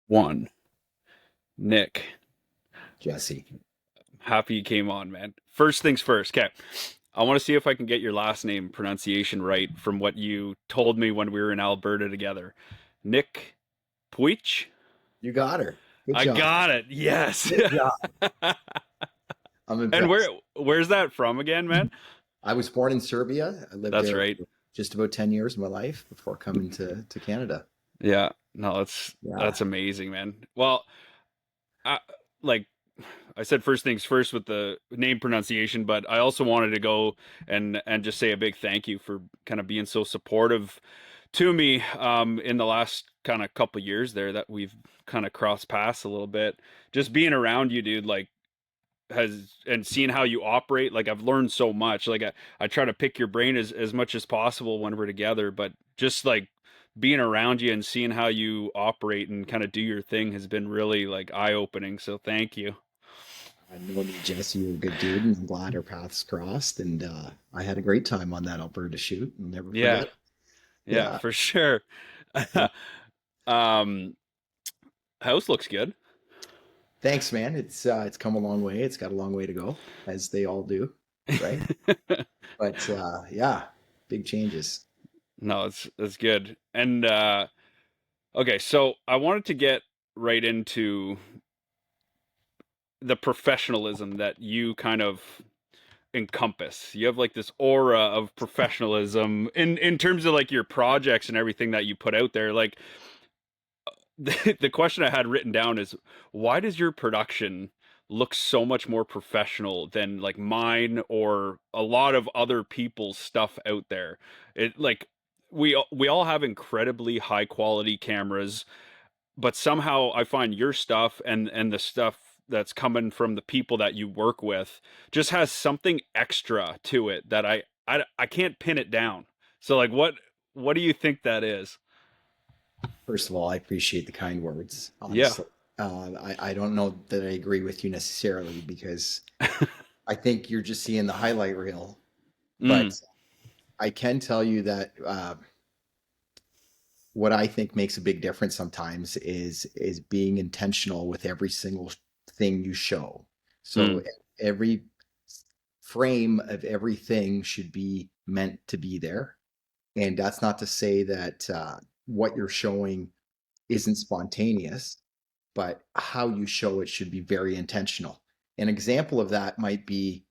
One. Nick, Jesse. happy you came on, man. First things first. Okay. I want to see if I can get your last name pronunciation right from what you told me when we were in Alberta together. Nick Puig? You got her. Good I job. got it. Yes. Good job. I'm And impressed. where's that from again, man? I was born in Serbia. I lived That's there right. for just about 10 years of my life before coming to Canada. Yeah. No, that's Yeah. amazing, man. Well, I, like I said first things first with the name pronunciation, but I also wanted to go and just say a big thank you for kind of being so supportive to me in the last kind of couple years there that we've kind of crossed paths a little bit. Just being around you, dude, like has and seeing how you operate, like I've learned so much. Like I try to pick your brain as much as possible when we're together, but just like being around you and seeing how you operate and kind of do your thing has been really like eye opening. So thank you. I know you, Jesse, you're a good dude, and I'm glad our paths crossed. And I had a great time on that Alberta shoot. I'll never Yeah, forget. yeah, Yeah. for sure. Yeah. um, house looks good. Thanks, man. It's come a long way. It's got a long way to go, as they all do, right? But yeah, big changes. No, it's good. And okay, so I wanted to get right into the professionalism that you kind of encompass. You have like this aura of professionalism in terms of like your projects and everything that you put out there. Like the question I had written down is why does your production look so much more professional than like mine or a lot of other people's stuff out there? It like we all have incredibly high quality cameras, but somehow I find your stuff and the stuff that's coming from the people that you work with just has something extra to it that I can't pin it down. So like what do you think that is? First of all, I appreciate the kind words, Yeah. honestly. I don't know that I agree with you necessarily because I think you're just seeing the highlight reel. But Mm, I can tell you that what I think makes a big difference sometimes is being intentional with every single thing you show. So mm, every frame of everything should be meant to be there. And that's not to say that what you're showing isn't spontaneous, but how you show it should be very intentional. An example of that might be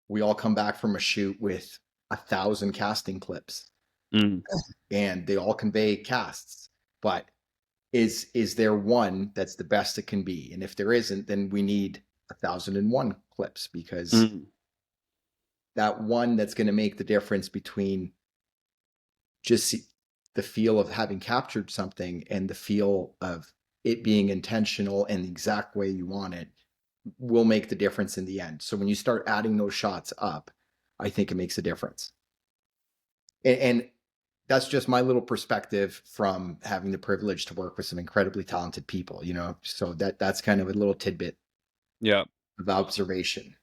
we all come back from a shoot with 1,000 casting clips mm, and they all convey casts, but is there one that's the best it can be? And if there isn't, then we need 1,001 clips because mm. that one that's going to make the difference between just the feel of having captured something and the feel of it being intentional and the exact way you want it will make the difference in the end. So when you start adding those shots up, I think it makes a difference. And that's just my little perspective from having the privilege to work with some incredibly talented people, you know. So that's kind of a little tidbit Yeah. of observation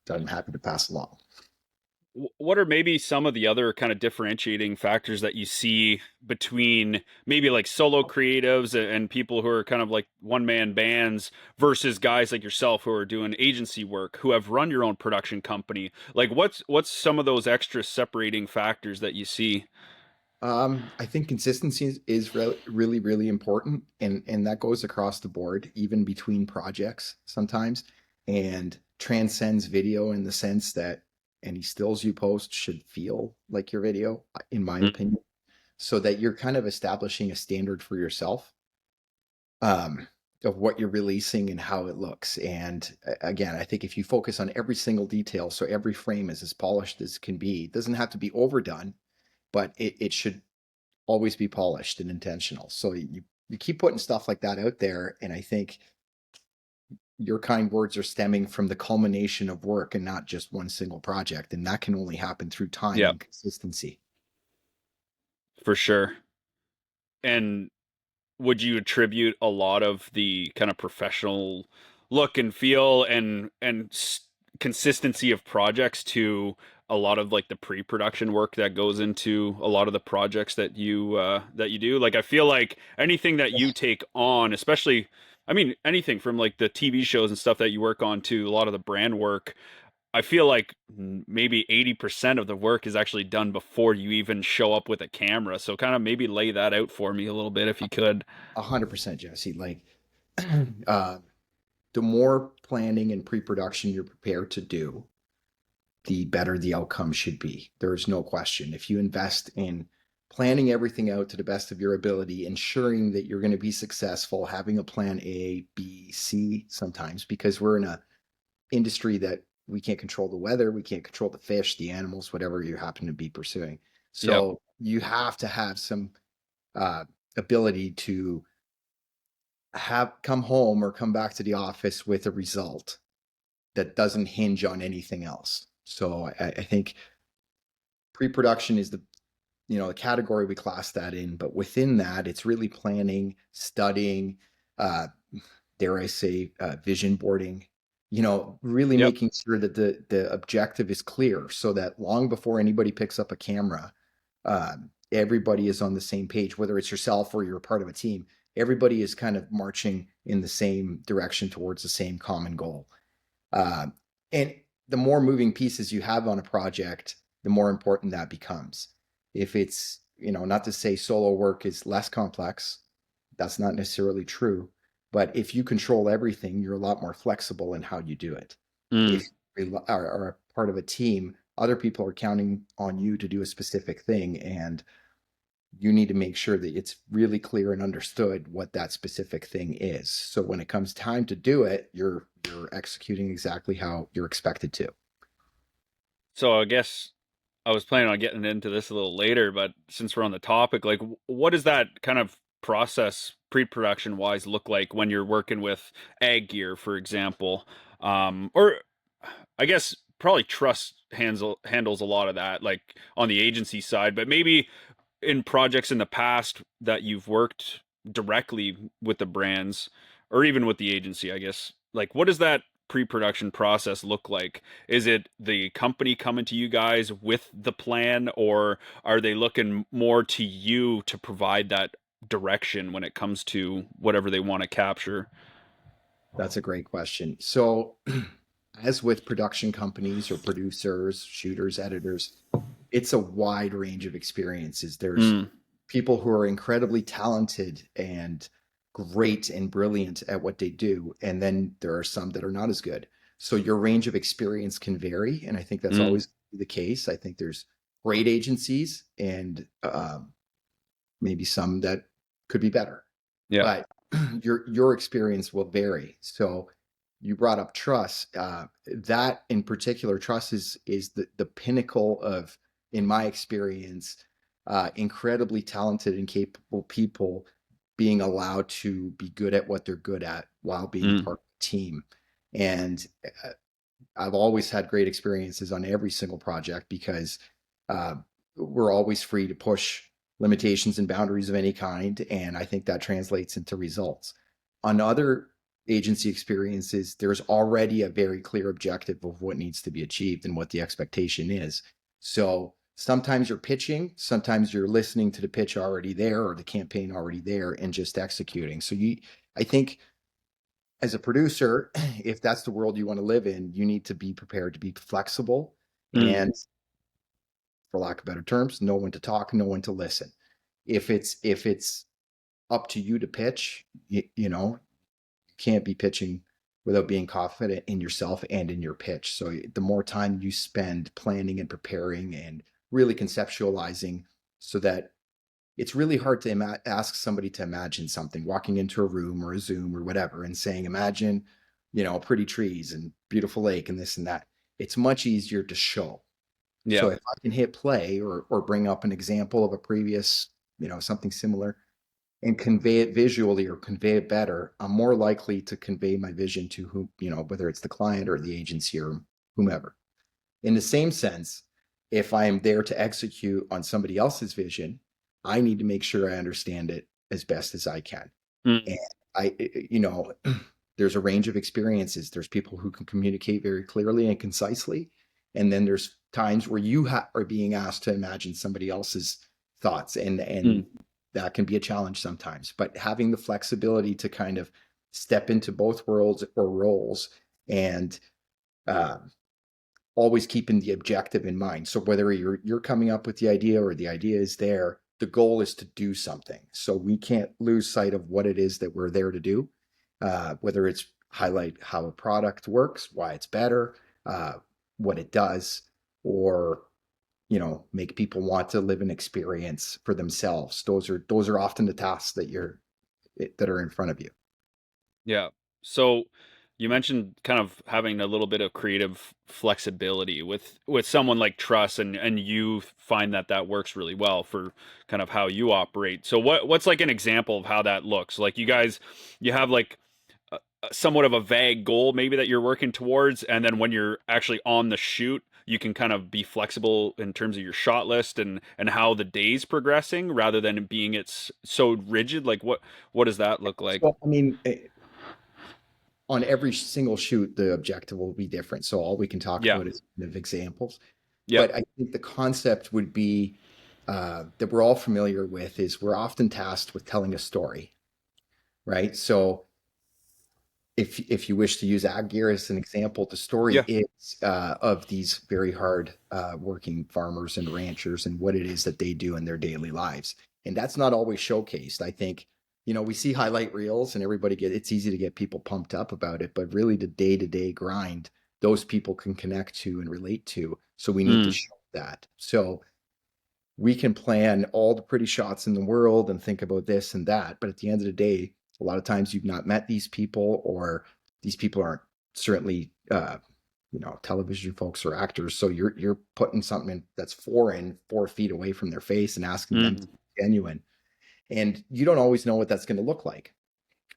that I'm happy to pass along. What are maybe some of the other kind of differentiating factors that you see between maybe like solo creatives and people who are kind of like one man bands versus guys like yourself who are doing agency work, who have run your own production company? Like what's some of those extra separating factors that you see? I think consistency is really, really important, and that goes across the board, even between projects sometimes, and transcends video in the sense that any stills you post should feel like your video, in my Mm, opinion, so that you're kind of establishing a standard for yourself, um, of what you're releasing and how it looks. And again, I think if you focus on every single detail, so every frame is as polished as can be, it doesn't have to be overdone, but it should always be polished and intentional. So you keep putting stuff like that out there, and I think your kind words are stemming from the culmination of work and not just one single project, and that can only happen through time yeah, and consistency. for sure. And would you attribute a lot of the kind of professional look and feel and consistency of projects to a lot of like the pre-production work that goes into a lot of the projects that you do? Like I feel like anything that you take on, especially I mean anything from like the TV shows and stuff that you work on to a lot of the brand work, I feel like maybe 80% of the work is actually done before you even show up with a camera. So kind of maybe lay that out for me a little bit if you could. 100%, Jesse. Like, uh, the more planning and pre-production you're prepared to do, the better the outcome should be. There's no question. If you invest in planning everything out to the best of your ability, ensuring that you're going to be successful, having a plan A, B, C sometimes, because we're in a industry that we can't control the weather, we can't control the fish, the animals, whatever you happen to be pursuing. Yep. So you have to have some uh, ability to have come home or come back to the office with a result that doesn't hinge on anything else. So I think pre-production is the category we class that in, but within that, it's really planning, studying, uh, dare I say, vision boarding. Really Yep. making sure that the objective is clear, so that long before anybody picks up a camera, everybody is on the same page. Whether it's yourself or you're a part of a team, everybody is kind of marching in the same direction towards the same common goal. Uh, and the more moving pieces you have on a project, the more important that becomes. If it's, not to say solo work is less complex, that's not necessarily true. But if you control everything, you're a lot more flexible in how you do it. Mm. If you are a part of a team, other people are counting on you to do a specific thing, and you need to make sure that it's really clear and understood what that specific thing is. So when it comes time to do it, you're executing exactly how you're expected to. So I guess I was planning on getting into this a little later, but since we're on the topic, like what does that kind of process pre-production wise look like when you're working with ag gear, for example? Or I guess probably handles a lot of that, like on the agency side, but maybe in projects in the past that you've worked directly with the brands or even with the agency, I guess, like what does that pre-production process look like? Is it the company coming to you guys with the plan, or are they looking more to you to provide that direction when it comes to whatever they want to capture? That's a great question. So, as with production companies or producers, shooters, editors, it's a wide range of experiences. There's Mm, people who are incredibly talented and great and brilliant at what they do, and then there are some that are not as good. So your range of experience can vary, and I think that's mm, always the case. I think there's great agencies and maybe some that could be better, yeah. but your experience will vary. So you brought up trust. That in particular, trust is the pinnacle of, in my experience, incredibly talented and capable people being allowed to be good at what they're good at while being Mm, part of the team. And I've always had great experiences on every single project because uh, we're always free to push limitations and boundaries of any kind. And I think that translates into results. On other agency experiences, there's already a very clear objective of what needs to be achieved and what the expectation is. So sometimes you're pitching, sometimes you're listening to the pitch already there or the campaign already there and just executing. I think as a producer, if that's the world you want to live in, you need to be prepared to be flexible mm, and, for lack of better terms, know when to talk, know when to listen. If it's up to you to pitch, you can't be pitching without being confident in yourself and in your pitch. So the more time you spend planning and preparing and really conceptualizing, so that it's really hard to ask somebody to imagine something, walking into a room or a Zoom or whatever and saying, imagine, pretty trees and beautiful lake and this and that. It's much easier to show. yeah. So if I can hit play or bring up an example of a previous, something similar and convey it visually or convey it better, I'm more likely to convey my vision to who, whether it's the client or the agency or whomever. In the same sense, if I am there to execute on somebody else's vision, I need to make sure I understand it as best as I can. Mm, And there's a range of experiences. There's people who can communicate very clearly and concisely, and then there's times where you are being asked to imagine somebody else's thoughts, and Mm. that can be a challenge sometimes. But having the flexibility to kind of step into both worlds or roles, and uh, always keeping the objective in mind. So whether you're coming up with the idea or the idea is there, the goal is to do something. So we can't lose sight of what it is that we're there to do, whether it's highlight how a product works, why it's better, uh, what it does, or make people want to live an experience for themselves. Those are often the tasks that are in front of you. Yeah. So you mentioned kind of having a little bit of creative flexibility with someone like Truss, and you find that that works really well for kind of how you operate. So what's like an example of how that looks? Like you guys, you have like somewhat of a vague goal maybe that you're working towards, and then when you're actually on the shoot, you can kind of be flexible in terms of your shot list and how the day's progressing rather than it being it's so rigid. Like what does that look like? So, I mean, on every single shoot, the objective will be different. So all we can talk Yeah. about is kind of examples. Yep. But I think the concept would be that we're all familiar with is we're often tasked with telling a story, right? So if you wish to use ag gear as an example, the story Yeah. is of these very hard working farmers and ranchers and what it is that they do in their daily lives. And that's not always showcased. I think, we see highlight reels and it's easy to get people pumped up about it, but really the day-to-day grind, those people can connect to and relate to. So we need to Mm. show that. So we can plan all the pretty shots in the world and think about this and that. But at the end of the day, a lot of times you've not met these people, or these people aren't certainly, television folks or actors. So you're putting something in that's 4 feet away from their face and asking them to Mm. be genuine. And you don't always know what that's going to look like.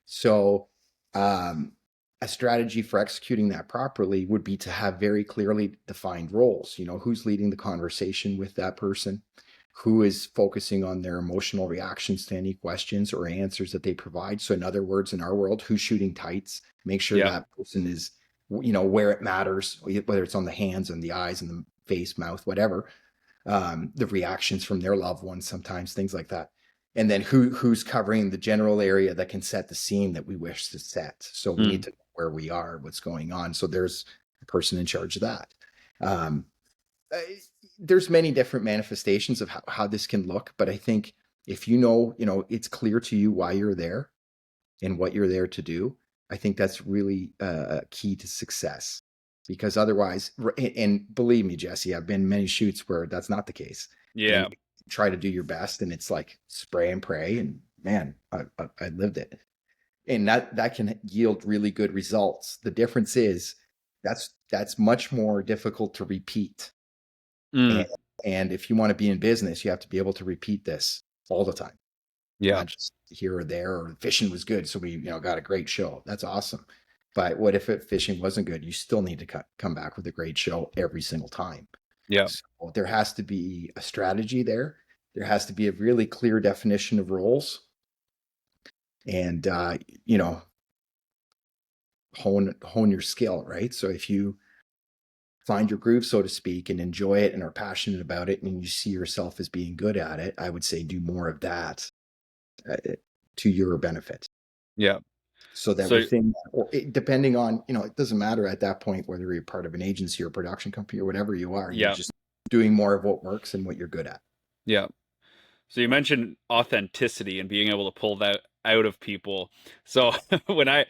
So, um, a strategy for executing that properly would be to have very clearly defined roles. Who's leading the conversation with that person, who is focusing on their emotional reactions to any questions or answers that they provide. So, in other words, in our world, who's shooting tights? Make sure Yeah. that person is, where it matters, whether it's on the hands and the eyes and the face, mouth, whatever, the reactions from their loved ones, sometimes things like that. And then who's covering the general area that can set the scene that we wish to set. So we need Mm. to know where we are, what's going on. So there's a person in charge of that. Um, uh, there's many different manifestations of how this can look, but I think if it's clear to you why you're there and what you're there to do, I think that's really key to success. Because otherwise, and believe me, Jesse, I've been many shoots where that's not the case, and Yeah. you try to do your best, and it's like spray and pray. And man, I lived it, and that can yield really good results. The difference is that's much more difficult to repeat, and Mm. and if you want to be in business, you have to be able to repeat this all the time, Yeah. not just here or there. Or fishing was good, so we got a great show. That's awesome. But what if fishing wasn't good? You still need to come back with a great show every single time. Yeah. So there has to be a strategy there. There has to be a really clear definition of roles, and you know hone your skill, right? So if you find your groove, so to speak, and enjoy it and are passionate about it, and you see yourself as being good at it, I would say do more of that uh, to your benefit. Yeah. So that So within, or depending on, it doesn't matter at that point whether you're part of an agency or a production company or whatever you are, you're yeah. just doing more of what works and what you're good at. Yeah. So you mentioned authenticity and being able to pull that out of people. So when I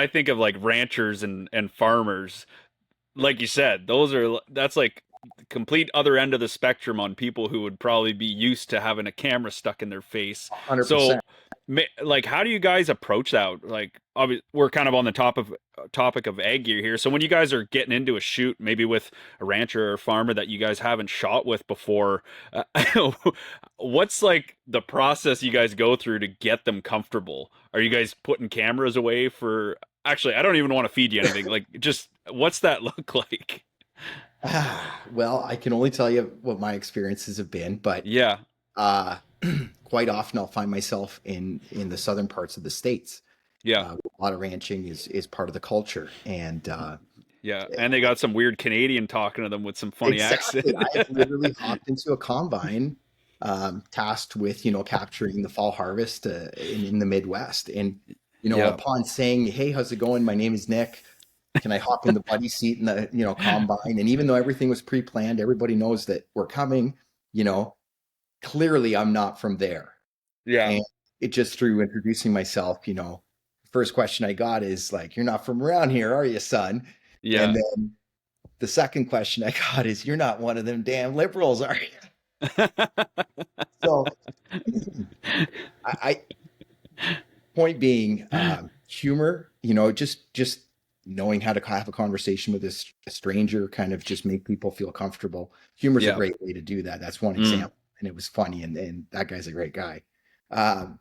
think of like ranchers and farmers, like you said, that's like the complete other end of the spectrum on people who would probably be used to having a camera stuck in their face. 100%. So, like, how do you guys approach that? Like, we're kind of on the topic of egg gear here. So when you guys are getting into a shoot, maybe with a rancher or a farmer that you guys haven't shot with before, what's like the process you guys go through to get them comfortable? Are you guys putting cameras away for? Actually, I don't even want to feed you anything. Like, just what's that look like? Well, I can only tell you what my experiences have been, but Yeah, uh, quite often I'll find myself in the southern parts of the states. yeah, A lot of ranching is part of the culture, and Yeah, and they got some weird Canadian talking to them with some funny Exactly. accent. I've literally hopped into a combine, tasked with, capturing the fall harvest in the Midwest. And, Yeah, upon saying, "Hey, how's it going? My name is Nick. Can I hop in the buddy seat in the, combine?" And even though everything was pre-planned, everybody knows that we're coming, you know, clearly I'm not from there. yeah, And it just through introducing myself, first question I got is like, "You're not from around here, are you, son?" And yeah. then the second question I got is, "You're not one of them damn liberals, are you?" So I point being, humor, just knowing how to have a conversation with a stranger, kind of just make people feel comfortable. Humor is a Yeah. great way to do that. That's one Mm, example, and it was funny, and that guy's a great guy. Um,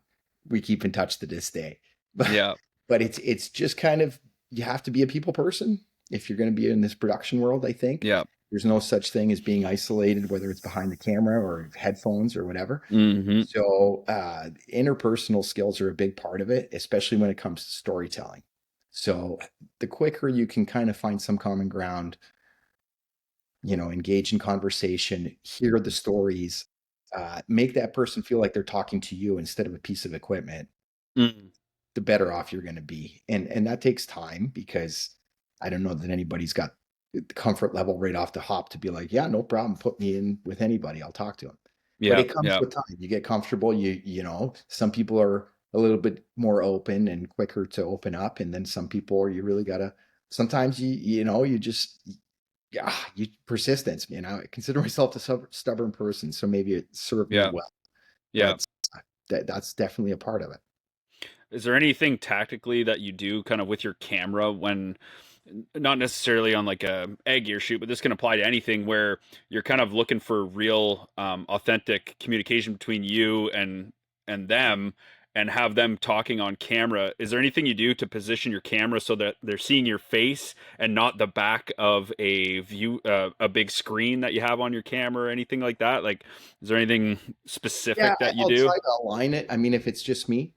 we keep in touch to this day, but yeah, it's just kind of, you have to be a people person if you're going to be in this production world. I think yeah. there's no such thing as being isolated, whether it's behind the camera or headphones or whatever. Hmm. So, interpersonal skills are a big part of it, especially when it comes to storytelling. So, the quicker you can kind of find some common ground, engage in conversation, hear the stories, make that person feel like they're talking to you instead of a piece of equipment, Mm, the better off you're going to be. And that takes time, because I don't know that anybody's got the comfort level right off the hop to be like, "Yeah, no problem, put me in with anybody, I'll talk to them." But yeah, it comes yeah, with time. You get comfortable. Some people are a little bit more open and quicker to open up, and then some people you really gotta. Sometimes you just, yeah, you persistence. I consider myself a stubborn person, so maybe it served me yeah, well. yeah. But that's definitely a part of it. Is there anything tactically that you do kind of with your camera when not necessarily on like a egg ear shoot, but this can apply to anything where you're kind of looking for real authentic communication between you and them and have them talking on camera. Is there anything you do to position your camera so that they're seeing your face and not the back of a big screen that you have on your camera or anything like that? Like, is there anything Yeah, specific that you I'll do? try to align it. I mean, if it's just me,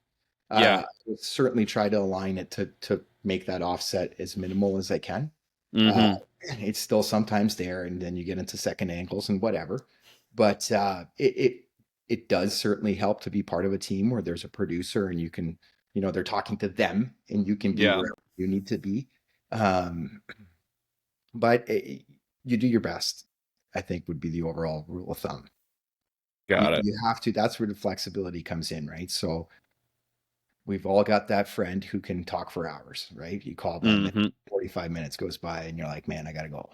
Yeah. I will certainly try to align it to make that offset as minimal as I can. Uh, Mm-hmm. it's still sometimes there, and then you get into second angles and whatever. But it does certainly help to be part of a team where there's a producer, and you can, they're talking to them, and you can be Yeah. wherever you need to be. Um, but you do your best, I think, would be the overall rule of thumb. You Got it. you have to. That's where the flexibility comes in, right? So we've all got that friend who can talk for hours, right? You call them and Hmm. 45 minutes goes by and you're like, "Man, I gotta go."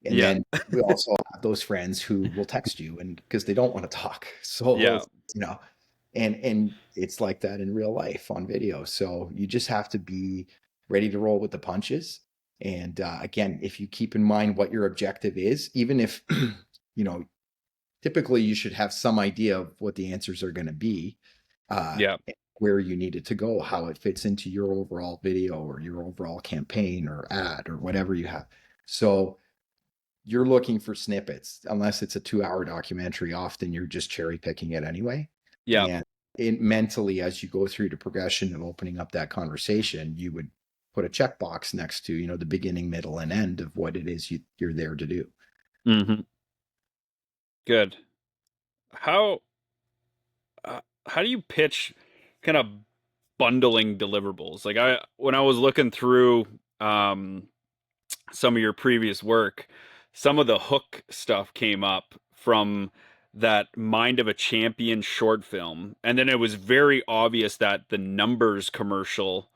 And Yeah. then we also have those friends who will text you and because they don't want to talk. So Yeah. you know, and it's like that in real life on video. So you just have to be ready to roll with the punches. And again, if you keep in mind what your objective is, even if you know typically you should have some idea of what the answers are going to be, uh, Yeah. where you need it to go, how it fits into your overall video or your overall campaign or ad or whatever you have. So you're looking for snippets, unless it's a 2 hour documentary, often you're just cherry picking it anyway. Yeah. And mentally, as you go through the progression of opening up that conversation, you would put a checkbox next to, the beginning, middle, and end of what it is you're there to do. Hmm. Good. How how do you pitch kind of bundling deliverables? Like when I was looking through um some of your previous work, some of the hook stuff came up from that Mind of a Champion short film. And then it was very obvious that the Numbers commercial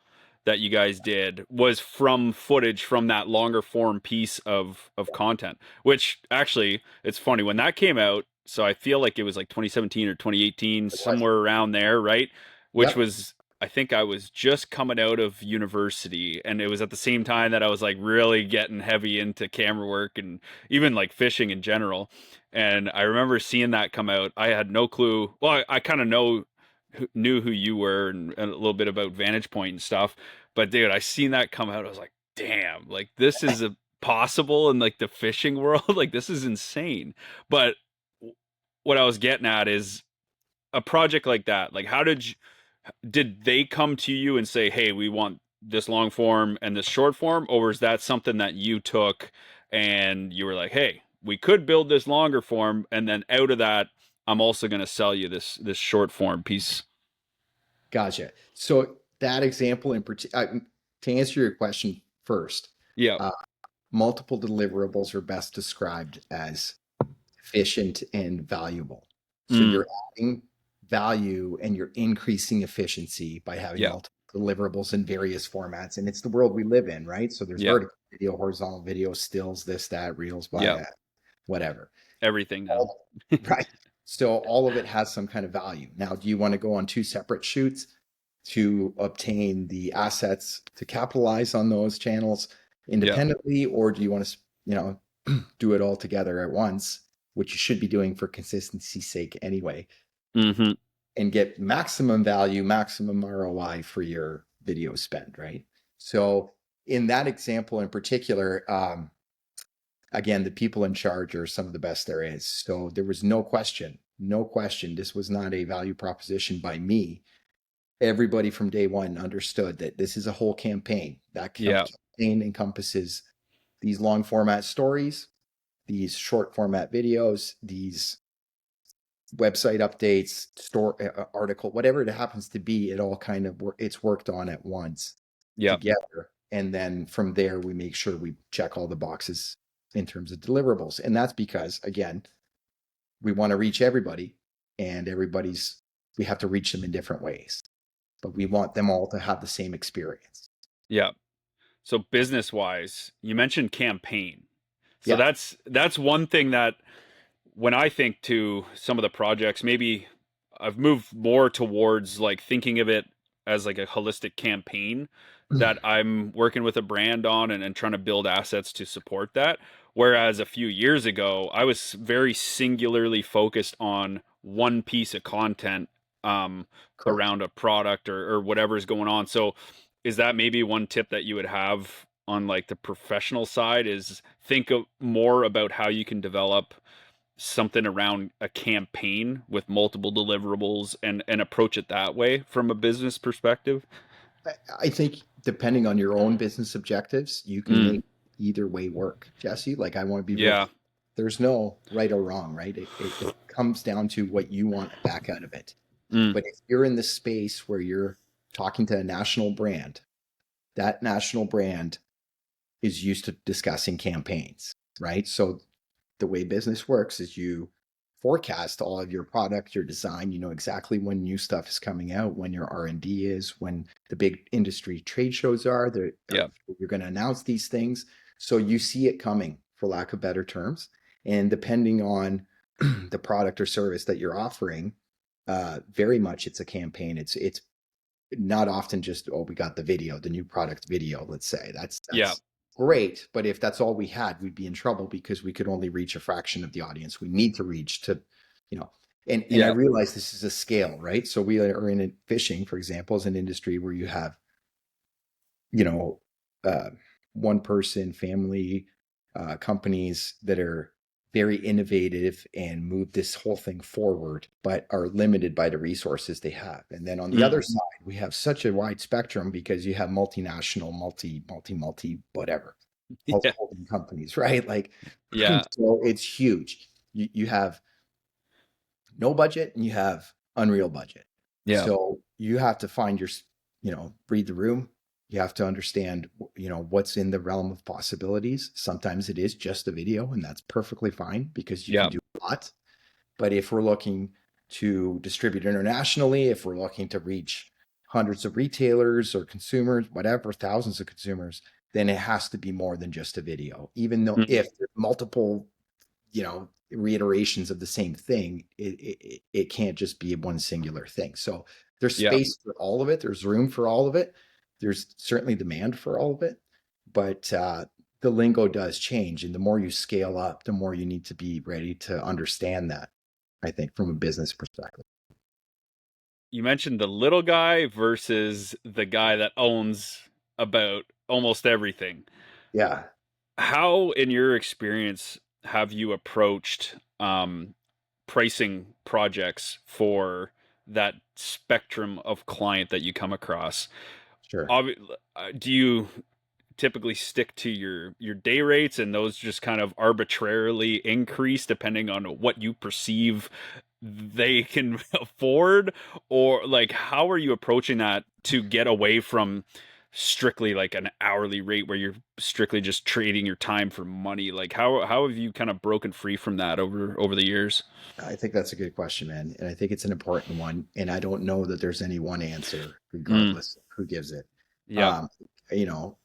that you guys did was from footage from that longer form piece of content, which actually it's funny when that came out. So I feel like it was like 2017 or 2018, It was. somewhere around there, right? Which Yep. was I think I was just coming out of university, and it was at the same time that I was like really getting heavy into camera work and even like fishing in general. And I remember seeing that come out. I had no clue. Well, I kind of knew who you were and a little bit about Vantage Point and stuff. But dude, I seen that come out. I was like, damn, like this is a possible in like the fishing world. Like this is insane. But what I was getting at is a project like that. Like, how did they come to you and say, "Hey, we want this long form and this short form, or is that something that you took and you were like, hey, we could build this longer form, and then out of that, I'm also going to sell you this short form piece. Gotcha. So that example in particular, to answer your question first, Yeah. uh, multiple deliverables are best described as efficient and valuable. So Mm, you're adding value and you're increasing efficiency by having yeah. multiple deliverables in various formats. And it's the world we live in, right? So there's Yeah. vertical video, horizontal video, stills, this, that, reels, Yeah. whatever. Everything now. All, right. So all of it has some kind of value. Now, do you want to go on two separate shoots to obtain the assets to capitalize on those channels Yeah. independently, or do you want to, do it all together at once, which you should be doing for consistency's sake anyway, Hmm. and get maximum value, maximum ROI for your video spend, right? So in that example in particular, again, the people in charge are some of the best there is. So there was no question, no question. This was not a value proposition by me. Everybody from day one understood that this is a whole campaign. That Yeah. campaign encompasses these long format stories, these short format videos, these website updates, store article, whatever it happens to be. It all kind of it's worked on at once Yeah. together, and then from there we make sure we check all the boxes in terms of deliverables. And that's because, again, we want to reach everybody, and we have to reach them in different ways, but we want them all to have the same experience. Yeah. So business wise, you mentioned campaign. So Yeah. that's one thing that when I think to some of the projects, maybe I've moved more towards like thinking of it as like a holistic campaign that I'm working with a brand on, and trying to build assets to support that. Whereas a few years ago, I was very singularly focused on one piece of content um, Correct. around a product or whatever's going on. So is that maybe one tip that you would have on like the professional side, is think of more about how you can develop something around a campaign with multiple deliverables, and approach it that way from a business perspective? I think depending on your own business objectives, you can Mm, make either way work, Jesse. Like, I want to be real yeah. clear. There's no right or wrong, right? It comes down to what you want back out of it. Mm, But if you're in the space where you're talking to a national brand, that national brand is used to discussing campaigns, right? So the way business works is you forecast all of your product, your design. You know exactly when new stuff is coming out, when your R&D is, when the big industry trade shows are. yeah. You're going to announce these things, so you see it coming, for lack of better terms. And depending on the product or service that you're offering, very much it's a campaign. It's not often just, oh, we got the video, the new product video, let's say. Yeah. That's great, but if that's all we had, we'd be in trouble because we could only reach a fraction of the audience we need to reach to, you know. And I Yeah. realize this is a scale, right? So we are in fishing, for example, as an industry where you have, you know, uh, one person family companies that are very innovative and move this whole thing forward, but are limited by the resources they have. And then on the Mm, other side, we have such a wide spectrum because you have multinational, multi, whatever, yeah. holding companies, right? Like, Yeah. so it's huge. You have no budget and you have unreal budget. Yeah. So you have to find read the room. You have to understand, what's in the realm of possibilities. Sometimes it is just a video, and that's perfectly fine because you can Yeah. do a lot. But if we're looking to distribute internationally, if we're looking to reach hundreds of retailers or consumers, whatever, thousands of consumers, then it has to be more than just a video. Even though Mm, if there's multiple reiterations of the same thing, it can't just be one singular thing. So there's yeah. space for all of it, there's room for all of it, there's certainly demand for all of it, but the lingo does change, and the more you scale up, the more you need to be ready to understand that, I think, from a business perspective. You mentioned the little guy versus the guy that owns about almost everything. Yeah, How, in your experience, have you approached pricing projects for that spectrum of client that you come across? Sure. obvi- do you typically stick to your day rates and those just kind of arbitrarily increase depending on what you perceive they can afford, or like how are you approaching that to get away from strictly like an hourly rate where you're strictly just trading your time for money? Like how have you kind of broken free from that over the years? I think that's a good question, man. And I think it's an important one. And I don't know that there's any one answer, Mm, regardless of who gives it. yep, Um, you know,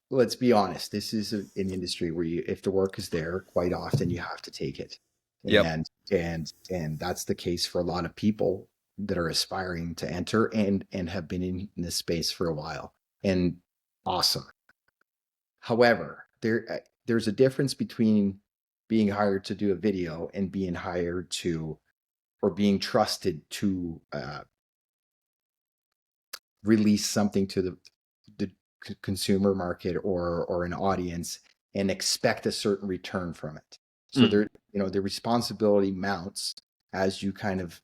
let's be honest. This is an industry where you, if the work is there, quite often you have to take it. yep, And that's the case for a lot of people that are aspiring to enter and have been in this space for a while. And awesome. However, there's a difference between being hired to do a video and being hired to or being trusted to release something to the consumer market or an audience and expect a certain return from it. So mm, there, the responsibility mounts as you kind of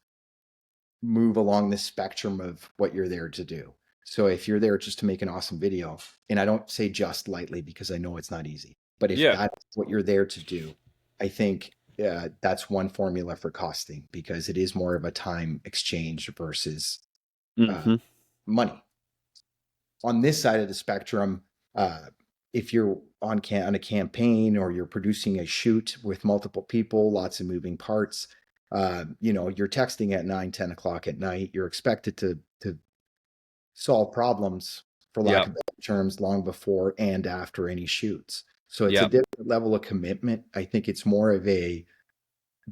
move along the spectrum of what you're there to do. So if you're there just to make an awesome video, and I don't say just lightly because I know it's not easy, but if yeah, that's what you're there to do, I think that's one formula for costing because it is more of a time exchange versus uh, hmm, money. On this side of the spectrum, uh, if you're on a campaign or you're producing a shoot with multiple people, lots of moving parts, you're texting at 9, 10 o'clock at night. You're expected to solve problems, for lack yep, of better terms, long before and after any shoots. So it's a yep, different level of commitment. I think it's more of a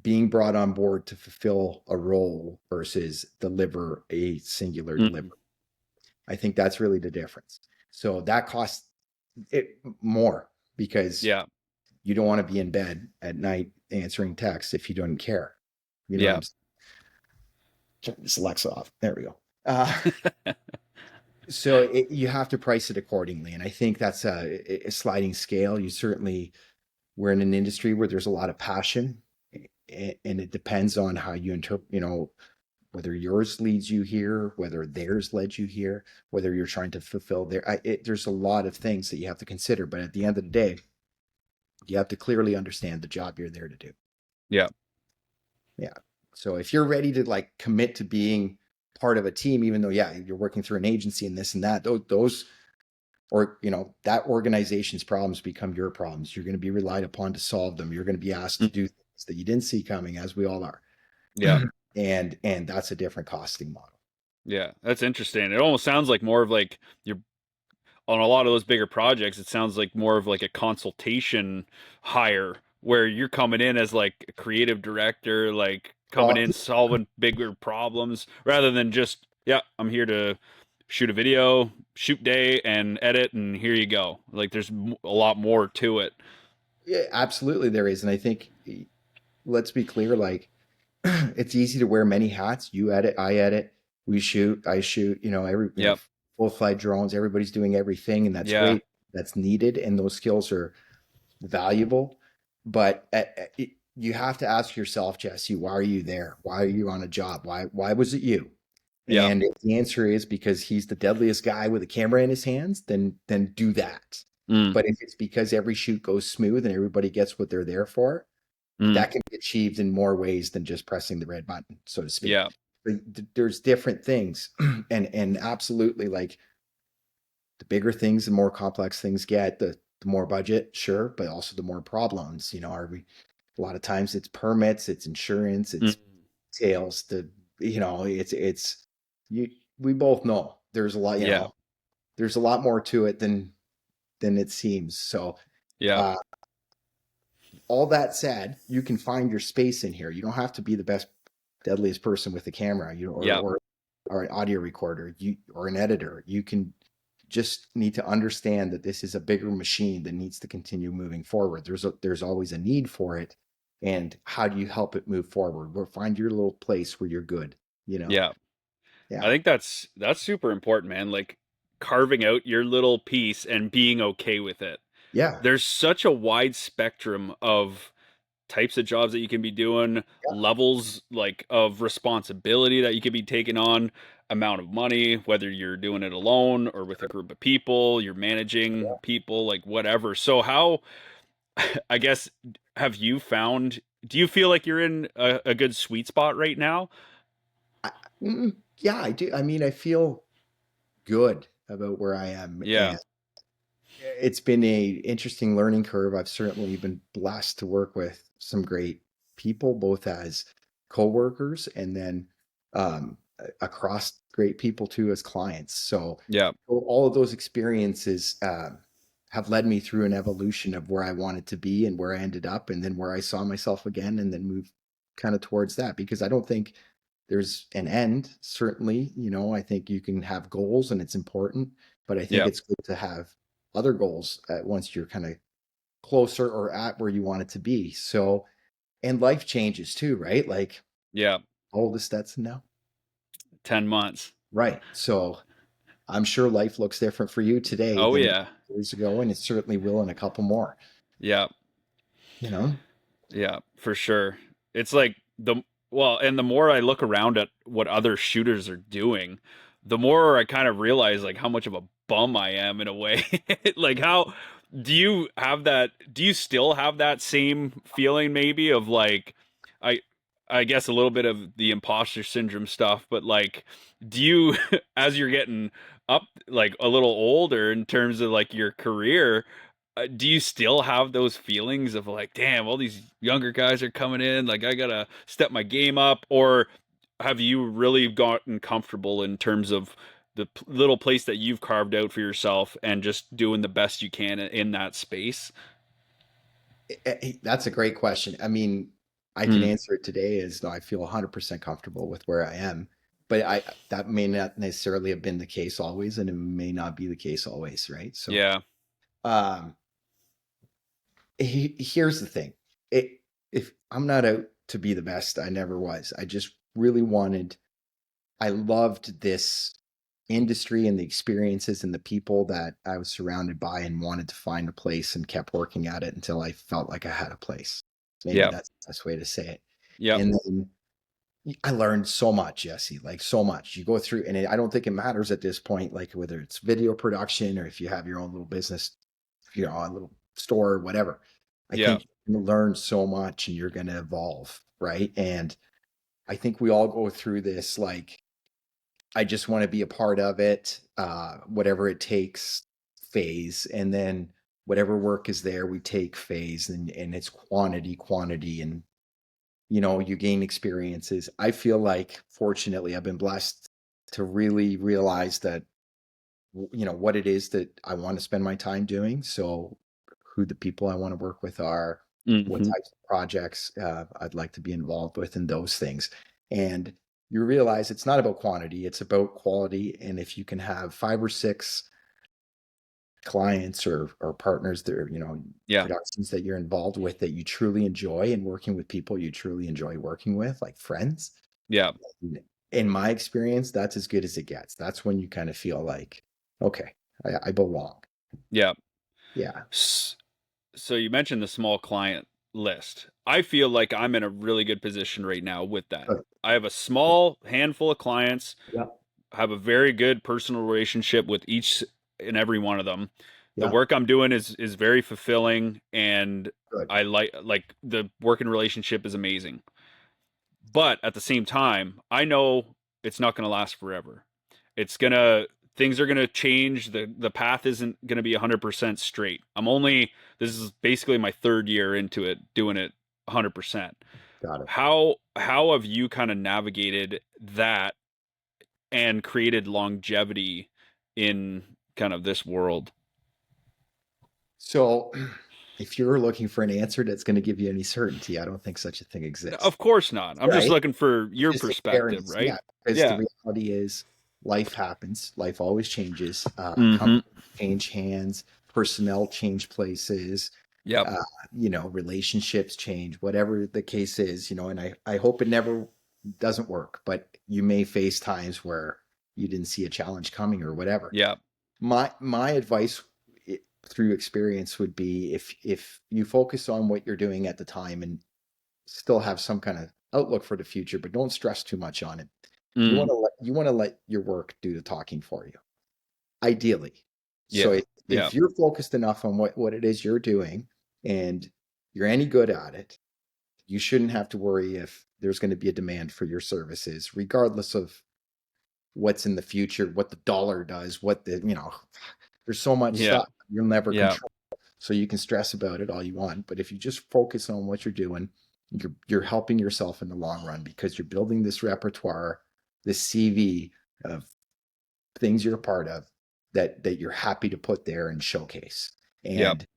being brought on board to fulfill a role versus deliver a singular delivery. mm, I think that's really the difference. So that costs it more because yeah, you don't want to be in bed at night answering texts if you don't care. You know what yeah, I'm saying? Turn this Alexa off. There we go. Uh, you have to price it accordingly, and I think that's a sliding scale. You certainly we're in an industry where there's a lot of passion, and it depends on how you interpret. Whether yours leads you here, whether theirs led you here, whether you're trying to fulfill there's a lot of things that you have to consider. But at the end of the day, you have to clearly understand the job you're there to do. yeah, Yeah. So if you're ready to like commit to being part of a team, even though, yeah, you're working through an agency and this and that, those or, that organization's problems become your problems. You're going to be relied upon to solve them. You're going to be asked to mm, do things that you didn't see coming, as we all are. yeah. And that's a different costing model. Yeah, that's interesting. It almost sounds like more of like you're on a lot of those bigger projects. It sounds like more of like a consultation hire where you're coming in as like a creative director, like coming Well, in solving bigger problems rather than just, yeah, I'm here to shoot a video, shoot day and edit and here you go. Like there's a lot more to it. yeah, absolutely there is. And I think let's be clear, like it's easy to wear many hats. You edit, I edit, we shoot, I shoot, Yep. full flight drones, everybody's doing everything, and that's Yeah. great. That's needed, and those skills are valuable. But you have to ask yourself, Jesse, why are you there? Why are you on a job? Why was it you? Yep. And if the answer is because he's the deadliest guy with a camera in his hands, then do that. Mm, But if it's because every shoot goes smooth and everybody gets what they're there for, mm, that can be achieved in more ways than just pressing the red button, so to speak. yeah. But there's different things, and absolutely, like the bigger things, the more complex things get, the more budget, sure, but also the more problems. Are we? A lot of times it's permits, it's insurance, Mm, it's sales. It's you. We both know there's a lot. yeah. There's a lot more to it than it seems. So, Yeah. uh, all that said, you can find your space in here. You don't have to be the best, deadliest person with a camera, Yeah. or an audio recorder, or an editor. You can just need to understand that this is a bigger machine that needs to continue moving forward. There's always a need for it, and how do you help it move forward? Or find your little place where you're good. You know, Yeah. I yeah, think that's super important, man. Like carving out your little piece and being okay with it. yeah, There's such a wide spectrum of types of jobs that you can be doing, yeah, levels like of responsibility that you could be taking on. amount of money, whether you're doing it alone or with a group of people, you're managing people, like whatever. So how, I guess, have you found, do you feel like you're in a good sweet spot right now? I, yeah, I do. I mean, I feel good about where I am, Yeah. and it's been a interesting learning curve. I've certainly been blessed to work with some great people, both as coworkers and then across great people too as clients. So Yeah. all of those experiences have led me through an evolution of where I wanted to be and where I ended up, and then where I saw myself again, and then move kind of towards that because I don't think there's an end. Certainly, I think you can have goals and it's important, but I think Yeah. it's good to have other goals once you're kind of closer or at where you want it to be. So, and life changes too, right? Like, Yeah. how old is Stetson now? 10 months. Right. So I'm sure life looks different for you today Oh than it yeah. did years ago, and it certainly will in a couple more, Yeah. you know? Yeah, for sure. It's like the well, and the more I look around at what other shooters are doing, the more I kind of realize like how much of a bum I am in a way. Like how do you have that do you still have that same feeling maybe of like I I guess a little bit of the imposter syndrome stuff, but like do you as you're getting up like a little older in terms of like your career, do you still have those feelings of like, damn, all these younger guys are coming in, like I gotta step my game up, or have you really gotten comfortable in terms of the little place that you've carved out for yourself and just doing the best you can in that space? That's a great question. I mean, I can Mm, answer it today as though I feel 100% comfortable with where I am, but that may not necessarily have been the case always, and it may not be the case always, right? So, yeah, um, here's the thing. If I'm not out to be the best, I never was. I just really I loved this industry and the experiences and the people that I was surrounded by and wanted to find a place and kept working at it until I felt like I had a place. Maybe yeah, that's the best way to say it. yeah, And then I learned so much, Jesse, like so much. You go through, and I don't think it matters at this point, like whether it's video production or if you have your own little business, a little store or whatever. I yeah, think you're going to learn so much and you're going to evolve, right? And I think we all go through this, like, I just want to be a part of it, whatever it takes phase. And then whatever work is there, we take phase, and it's quantity. And, you gain experiences. I feel like, fortunately, I've been blessed to really realize that, what it is that I want to spend my time doing. So, who the people I want to work with are, what hmm, types of projects I'd like to be involved with, and those things. And you realize it's not about quantity, it's about quality. And if you can have five or six clients or partners that are, yeah, productions that you're involved with that you truly enjoy, and working with people you truly enjoy working with, like friends, yeah, in my experience, that's as good as it gets. That's when you kind of feel like, okay, I belong. yeah. Yeah. So you mentioned the small client list. I feel like I'm in a really good position right now with that. Good. I have a small handful of clients, Yeah. have a very good personal relationship with each and every one of them. The Yeah. work I'm doing is very fulfilling, and Good. I like the working relationship is amazing. But at the same time, I know it's not going to last forever. It's going to things are going to change. The path isn't going to be 100% straight. This is basically my third year into it doing it 100%. Got it. How have you kind of navigated that and created longevity in kind of this world? So, if you're looking for an answer that's going to give you any certainty, I don't think such a thing exists. Of course not. I'm just Right? looking for It's your just perspective, experience. right? Yeah. Because the Yeah. reality is life happens. Life always changes. Mhm. Companies change hands, personnel change places, Yep. uh, relationships change, whatever the case is, and I hope it never doesn't work, but you may face times where you didn't see a challenge coming or whatever. Yep. My advice through experience would be, if you focus on what you're doing at the time and still have some kind of outlook for the future, but don't stress too much on it. Mm. You want to let your work do the talking for you, ideally. So Yeah. Yeah. if you're focused enough on what it is you're doing and you're any good at it, you shouldn't have to worry if there's going to be a demand for your services, regardless of what's in the future, what the dollar does, what the, there's so much Yeah. stuff you'll never Yeah. control. So you can stress about it all you want, but if you just focus on what you're doing, you're helping yourself in the long run because you're building this repertoire, this CV of things you're a part of that you're happy to put there and showcase. Yeah. And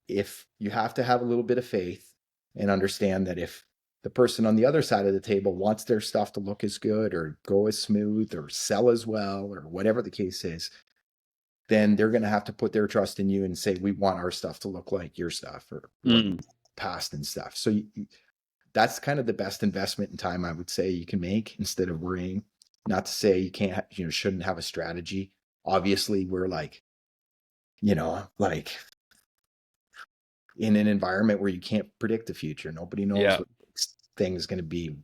if you have to have a little bit of faith and understand that if the person on the other side of the table wants their stuff to look as good or go as smooth or sell as well or whatever the case is, then they're going to have to put their trust in you and say, we want our stuff to look like your stuff or like Mm. past and stuff. So that's kind of the best investment in time I would say you can make instead of worrying. Not to say you can't, shouldn't have a strategy. Obviously, we're like in an environment where you can't predict the future. Nobody knows Yeah. what things going to be.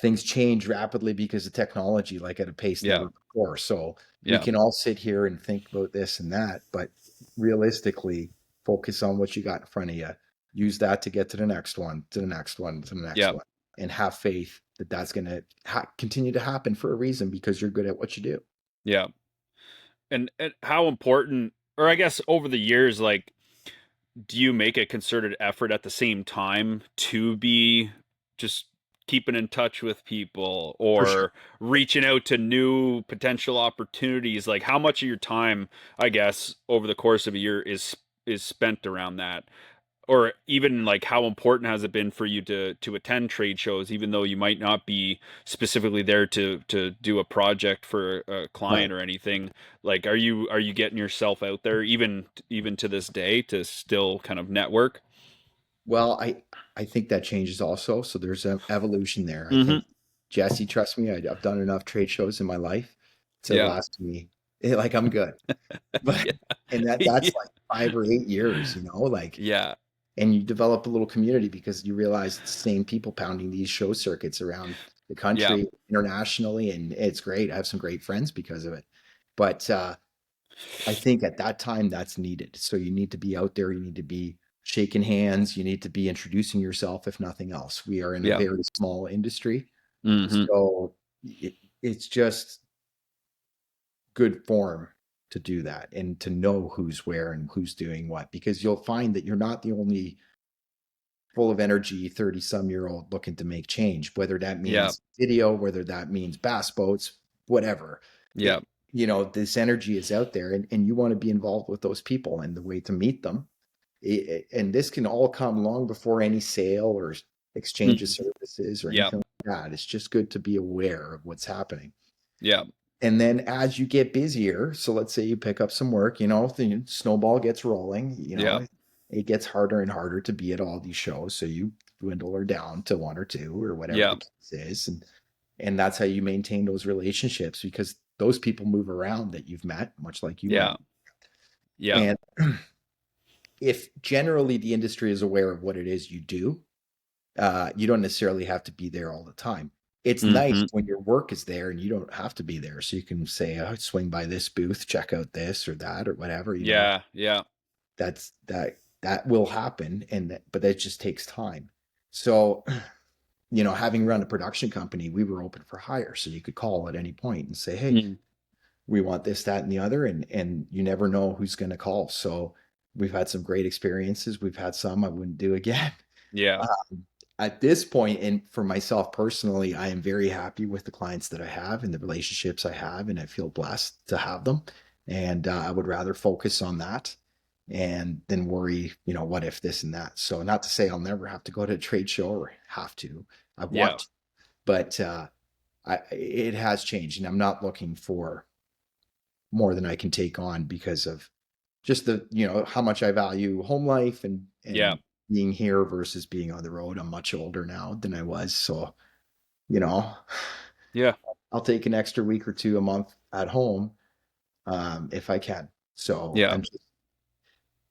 Things change rapidly because of technology, like at a pace Yeah. never before. So we Yeah. can all sit here and think about this and that, but realistically, focus on what you got in front of you. Use that to get to the next one, to the next one, to the next Yeah. one, and have faith that that's going to continue to happen for a reason because you're good at what you do. Yeah. And how important, or I guess over the years, like, do you make a concerted effort at the same time to be just keeping in touch with people For sure. or reaching out to new potential opportunities? Like, how much of your time, I guess, over the course of a year is spent around that? Or even like how important has it been for you to attend trade shows even though you might not be specifically there to do a project for a Right. client or anything? Like, are you getting yourself out there even to this day to still kind of network? Well, I think that changes also. So there's an evolution there. I Mm-hmm. think Jesse, trust me, I've done enough trade shows in my life to Yeah. last me like I'm good. But Yeah. and Yeah. that's like 5 or 8 years, like Yeah. and you develop a little community because you realize it's the same people pounding these show circuits around the Yeah. country internationally, and it's great. I have some great friends because of it. But I think at that time that's needed. So you need to be out there, you need to be shaking hands, you need to be introducing yourself, if nothing else. We are in a Yeah. very small industry. Mm-hmm. So it's just good form to do that and to know who's where and who's doing what, because you'll find that you're not the only full of energy 30 some year old looking to make change, whether that Yeah. means video, whether that means bass boats, whatever. Yeah. It, this energy is out there and you want to be involved with those people, and the way to meet them. And this can all come long before any sale or exchange of Mm. services or Yeah. anything like that. It's just good to be aware of what's happening. Yeah. And then as you get busier, so let's say you pick up some work, the snowball gets rolling, Yeah. it gets harder and harder to be at all these shows. So you dwindle her down to one or two or whatever Yeah. the case is. And that's how you maintain those relationships because those people move around that you've met, much like you Yeah. move. Yeah. And if generally the industry is aware of what it is you do, you don't necessarily have to be there all the time. It's nice Mm-hmm. when your work is there and you don't have to be there. So you can say, oh, swing by this booth, check out this or that or whatever, Yeah. Yeah. that will happen. But that just takes time. So, having run a production company, we were open for hire. So you could call at any point and say, hey, Mm. we want this, that, and the other. And you never know who's going to call. So we've had some great experiences. We've had some I wouldn't do again. Yeah. At this point, and for myself personally, I am very happy with the clients that I have and the relationships I have, and I feel blessed to have them. And I would rather focus on that and then worry, what if this and that. So, not to say I'll never have to go to a trade show or have to. I Yeah. want to, but it has changed, and I'm not looking for more than I can take on because of just how much I value home life Yeah. and being here versus being on the road. I'm much older now than I was, so you know Yeah. I'll take an extra week or two a month at home if I can. So Yeah. I'm just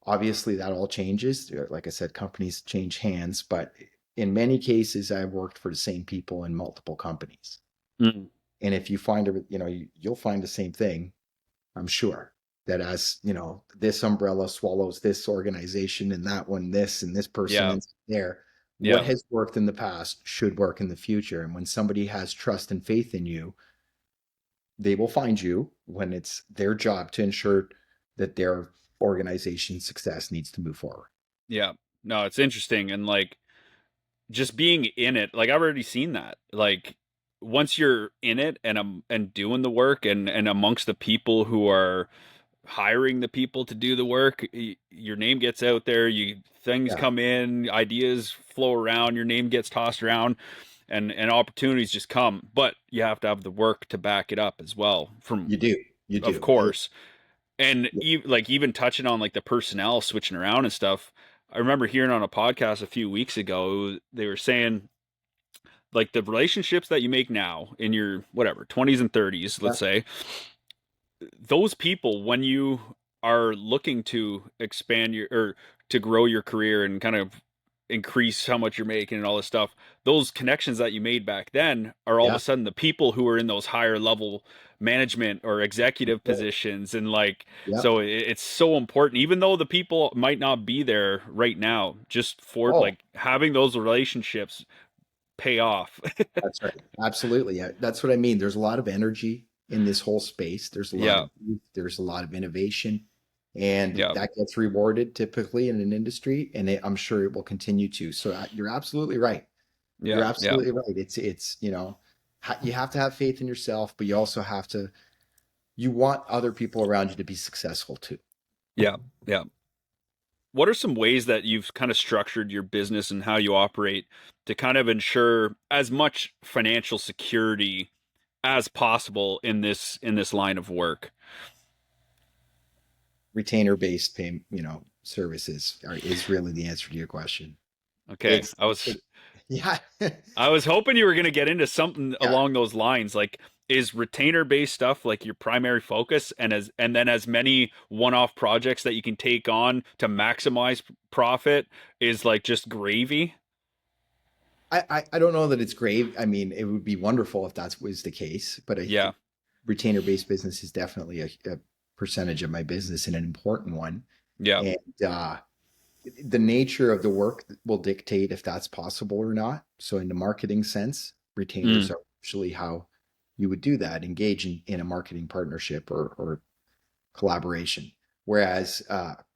obviously that all changes. Like I said, companies change hands, but in many cases, I've worked for the same people in multiple companies. Mm. And if you find, you'll find the same thing, I'm sure, that as, this umbrella swallows this organization and that one, this, and this person Yeah. ends up there. What Yeah. has worked in the past should work in the future. And when somebody has trust and faith in you, they will find you when it's their job to ensure that their organization's success needs to move forward. Yeah. No, it's interesting. And like just being in it, like I've already seen that. Like once you're in it and doing the work and amongst the people who are hiring the people to do the work, your name gets out there, things Yeah, come in, ideas flow around, your name gets tossed around and opportunities just come. But you have to have the work to back it up as well from you do. You of do. course. And Yeah, like even touching on like the personnel switching around and stuff. I remember hearing on a podcast a few weeks ago, they were saying like the relationships that you make now in your whatever 20s and 30s, let's say, those people when you are looking to expand your or to grow your career and kind of increase how much you're making and all this stuff, those connections that you made back then are all of yeah, a sudden the people who are in those higher level management or executive positions. And like yeah. so it's so important, even though the people might not be there right now, just for Oh, like having those relationships pay off. that's right. Absolutely. Yeah, that's what I mean. There's a lot of energy in this whole space. There's a lot Yeah. of youth, there's a lot of innovation, and Yeah. that gets rewarded typically in an industry, and I'm sure it will continue to. So you're absolutely right. You're Yeah. Yeah. absolutely right. It's you have to have faith in yourself, but you also have to you want other people around you to be successful too. Yeah. Yeah. What are some ways that you've kind of structured your business and how you operate to kind of ensure as much financial security as possible in this line of work? Retainer based pay, services is really the answer to your question. Okay. It's it, yeah. I was hoping you were going to get into something Yeah. along those lines. Like, is retainer based stuff like your primary focus, and then as many one-off projects that you can take on to maximize profit is like just gravy? I don't know that it's grave. I mean, it would be wonderful if that was the case, but I Yeah. think retainer based business is definitely a percentage of my business and an important one. Yeah. And the nature of the work will dictate if that's possible or not. So, in the marketing sense, retainers Mm. are usually how you would do that, engage in a marketing partnership or collaboration. Whereas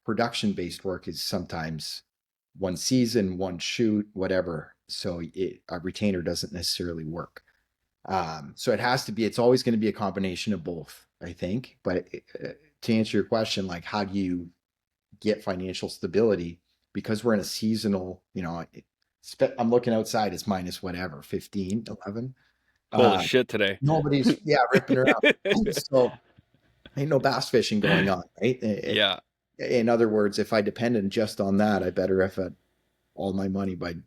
production based work is sometimes one season, one shoot, whatever. So a retainer doesn't necessarily work. So it has to be, it's always going to be a combination of both, I think. But to answer your question, like how do you get financial stability? Because we're in a seasonal, I'm looking outside, it's minus whatever, 15, 11. Holy Uh, shit today. Nobody's, yeah, ripping around. So ain't no bass fishing going on, right? Yeah. In other words, if I depended just on that, I better have had all my money by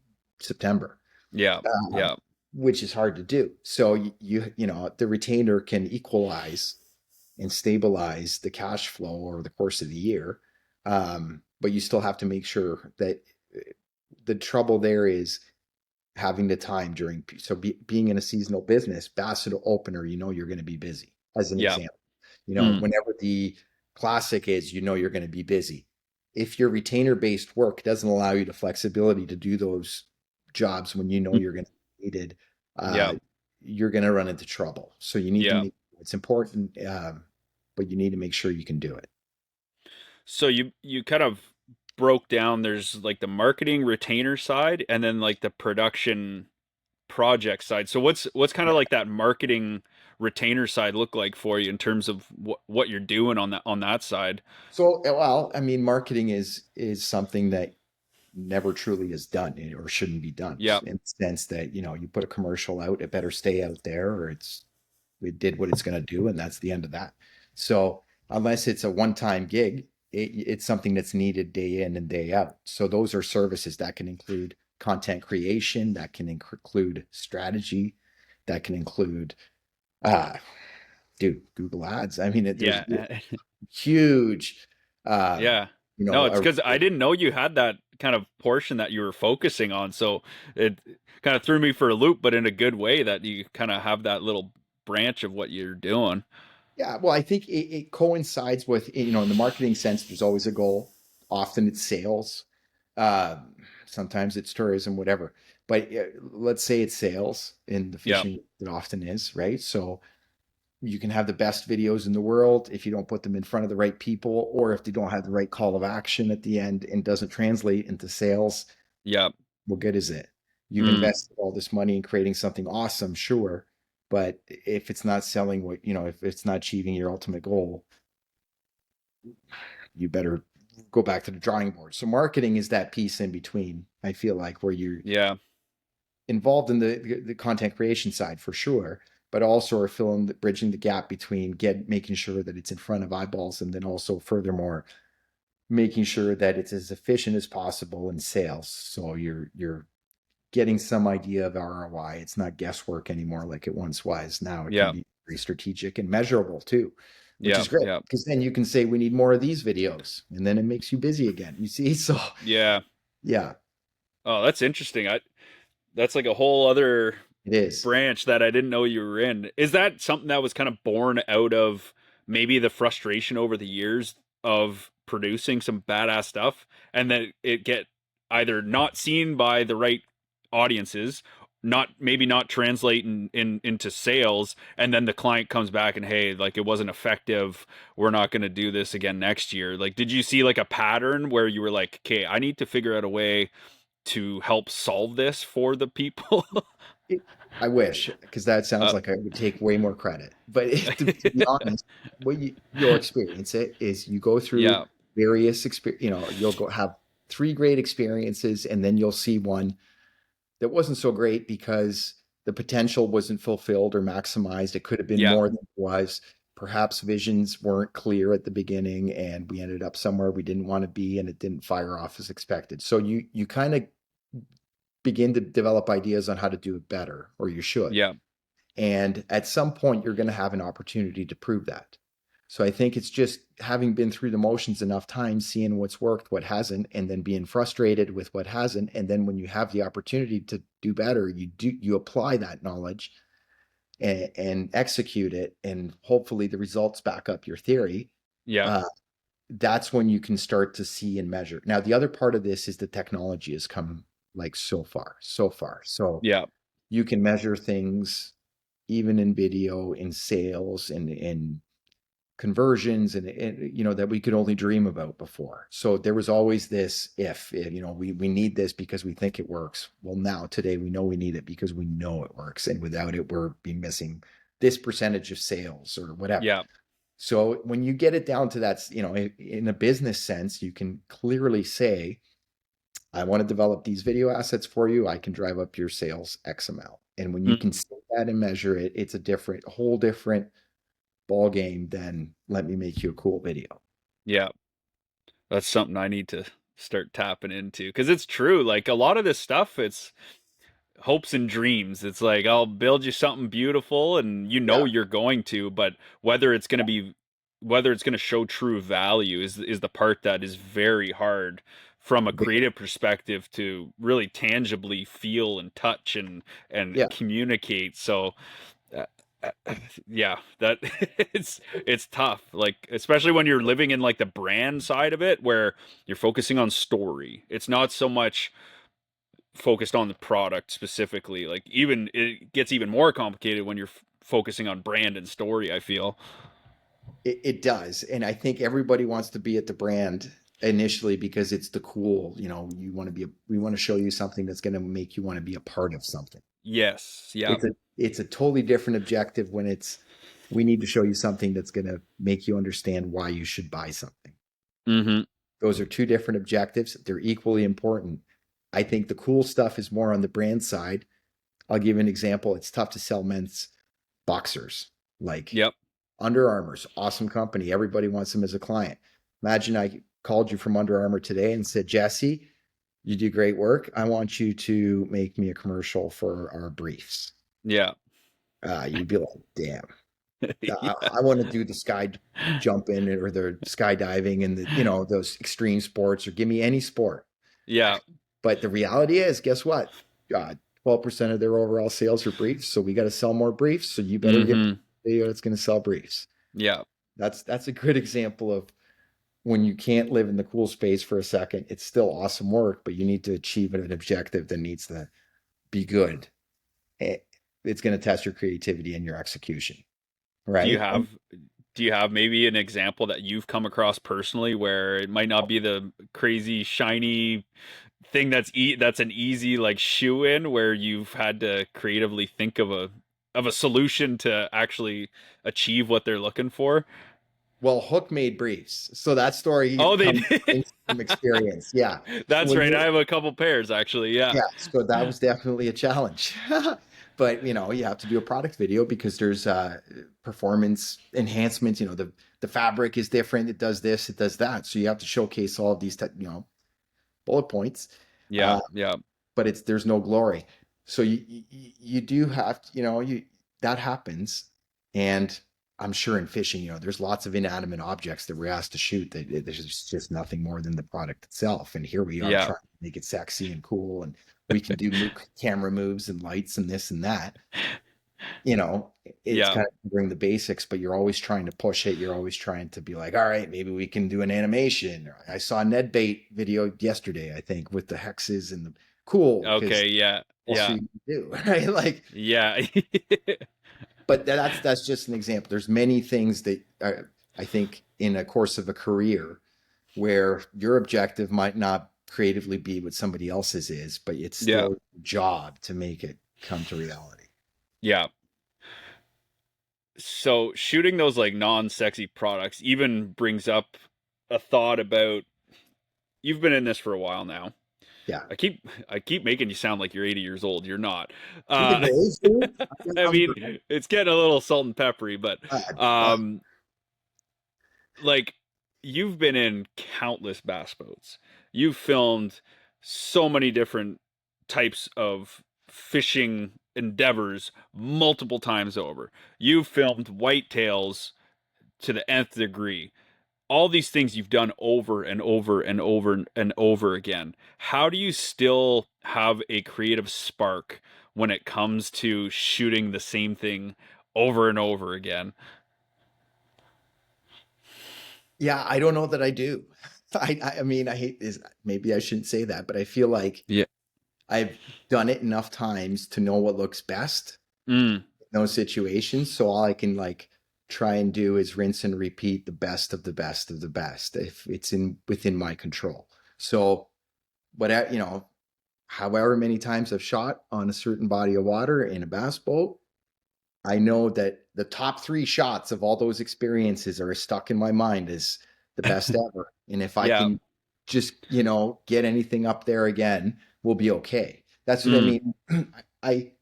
September, Yeah. um, Yeah. which is hard to do. So the retainer can equalize and stabilize the cash flow over the course of the year, but you still have to make sure that the trouble there is having the time during. So being in a seasonal business, Bassett opener, you're going to be busy. As an Yeah. example, Mm. whenever the classic is, you're going to be busy. If your retainer based work doesn't allow you the flexibility to do those jobs when you're going to be needed, Yeah. uh, you're going to run into trouble. So you need to Yeah. make it's important, but you need to make sure you can do it. So you kind of broke down there's like the marketing retainer side and then like the production project side. So what's kind of Yeah. like that marketing retainer side look like for you in terms of what you're doing on that side? So, well, I mean, marketing is something that never truly is done or shouldn't be done Yeah. in the sense that you put a commercial out, it better stay out there or it did what it's going to do and that's the end of that. So unless it's a one-time gig, it's something that's needed day in and day out. So those are services that can include content creation, that can include strategy, that can include uh Google ads. I mean there's Yeah. huge um Yeah. No, it's a, because I didn't know you had that kind of portion that you were focusing on. So it kind of threw me for a loop, but in a good way that you kind of have that little branch of what you're doing. Yeah, well, I think it coincides with, in the marketing sense, there's always a goal. Often it's sales. Sometimes it's tourism, whatever. But let's say it's sales in the Yeah, fishing, it often is, right? So you can have the best videos in the world if you don't put them in front of the right people, or if they don't have the right call of action at the end and doesn't translate into sales. yeah, What good is it? You've mm, invested all this money in creating something awesome, sure, but if it's not selling if it's not achieving your ultimate goal, you better go back to the drawing board. So marketing is that piece in between, I feel like, where you're yeah, involved in the content creation side for sure, but also are bridging the gap between making sure that it's in front of eyeballs, and then also furthermore making sure that it's as efficient as possible in sales. So you're getting some idea of ROI. It's not guesswork anymore like it once was. Now it can yeah, be very strategic and measurable too, which yeah, is great yeah, because then you can say we need more of these videos, and then it makes you busy again. You see? So yeah. yeah, Oh, that's interesting. That's like a whole other it is. branch that I didn't know you were in. Is that something that was kind of born out of maybe the frustration over the years of producing some badass stuff and then it get either not seen by the right audiences, not maybe not translate into sales, and then the client comes back and hey, like it wasn't effective. We're not going to do this again next year. Like, did you see like a pattern where you were like, okay, I need to figure out a way to help solve this for the people? It, I wish, because that sounds uh, like I would take way more credit. But to be honest, what you'll experience it is you go through yeah, various experience. You'll go have three great experiences, and then you'll see one that wasn't so great because the potential wasn't fulfilled or maximized. It could have been yeah, more than it was. Perhaps visions weren't clear at the beginning, and we ended up somewhere we didn't want to be, and it didn't fire off as expected. So you kind of begin to develop ideas on how to do it better, or you should. yeah, And at some point, you're going to have an opportunity to prove that. So I think it's just having been through the motions enough times, seeing what's worked, what hasn't, and then being frustrated with what hasn't. And then when you have the opportunity to do better, you apply that knowledge and execute it, and hopefully the results back up your theory. yeah, Uh, that's when you can start to see and measure. Now, the other part of this is the technology has come like so far, so far. So yeah, you can measure things even in video, in sales, and in conversions, and that we could only dream about before. So there was always this if we need this because we think it works. Well, now today we know we need it because we know it works, and without it we're be missing this percentage of sales or whatever. yeah, So when you get it down to that, in a business sense, you can clearly say, I want to develop these video assets for you. I can drive up your sales X amount. And when you mm, can see that and measure it, it's whole different ball game than let me make you a cool video. yeah. That's something I need to start tapping into because it's true. Like a lot of this stuff, it's hopes and dreams. It's like I'll build you something beautiful, and you know Yeah. you're going to, but whether it's going to show true value is the part that is very hard from a creative perspective to really tangibly feel and touch and Yeah. communicate. So uh, yeah, that it's tough, like especially when you're living in like the brand side of it where you're focusing on story. It's not so much focused on the product specifically. Like even it gets even more complicated when you're focusing on brand and story, I feel. It does. And I think everybody wants to be at the brand initially because it's the cool, we want to show you something that's going to make you want to be a part of something. Yes, yeah, It's a totally different objective when we need to show you something that's going to make you understand why you should buy something. mm-hmm, Those are two different objectives. They're equally important. I think the cool stuff is more on the brand side. I'll give you an example. It's tough to sell men's boxers. Like yep, Under Armour's awesome company. Everybody wants them as a client. Imagine I called you from Under Armour today and said, Jesse, you do great work. I want you to make me a commercial for our briefs. yeah, You'd be like, damn, yeah, I want to do the sky jumping or the skydiving and those extreme sports, or give me any sport. yeah, But the reality is, guess what? 12% of their overall sales are briefs. So we got to sell more briefs. So you better get Mm-hmm. a video that's going to sell briefs. Yeah. That's a good example of when you can't live in the cool space for a second. It's still awesome work, but you need to achieve an objective that needs to be good. Eh, It's going to test your creativity and your execution, Do you right? And have do you have maybe an example that you've come across personally where it might not be the crazy shiny thing that's an easy like shoe in where you've had to creatively think of a solution to actually achieve what they're looking for? well, Hook made briefs, so that story Oh, they comes did. from experience. Yeah, That's when right. I you're have a couple pairs actually. Yeah. yeah, so that was definitely a challenge. But you have to do a product video because there's performance enhancements. The fabric is different. It does this, it does that. So you have to showcase all of these, bullet points. Yeah. Uh, Yeah. but there's no glory. So you do have to, you that happens. And I'm sure in fishing, there's lots of inanimate objects that we're asked to shoot that there's just nothing more than the product itself. And here we are Yeah. trying to make it sexy and cool, and we can do camera moves and lights and this and that. You know, it's Yeah. kind of bring the basics, but you're always trying to push it. You're always trying to be like, all right, maybe we can do an animation. I saw a Ned Bait video yesterday, I think, with the hexes and the cool because Okay. Yeah. also Yeah. you do, right? Like, Yeah. but that's just an example. There's many things that I think in a course of a career where your objective might not creatively be what somebody else's is, but it's Yeah. still your job to make it come to reality. Yeah. So shooting those like non-sexy products even brings up a thought about you've been in this for a while now. Yeah. I keep making you sound like you're 80 years old. You're not. Look at Uh those, dude. I I'm mean, grown. it's getting a little salt and peppery, but Uh, um like you've been in countless bass boats. You've filmed so many different types of fishing endeavors multiple times over. You've filmed whitetails to the nth degree. All these things you've done over and over and over and over again. How do you still have a creative spark when it comes to shooting the same thing over and over again? yeah, I don't know that I do. I mean, I hate this. Maybe I shouldn't say that, but I feel like Yeah. I've done it enough times to know what looks best Mm, in those situations. So all I can like try and do is rinse and repeat the best of the best of the best if it's in within my control. So, but however many times I've shot on a certain body of water in a bass boat, I know that the top three shots of all those experiences are stuck in my mind as the best ever. And if I yeah. can just, get anything up there again, we'll be okay. That's what I Mm, mean. I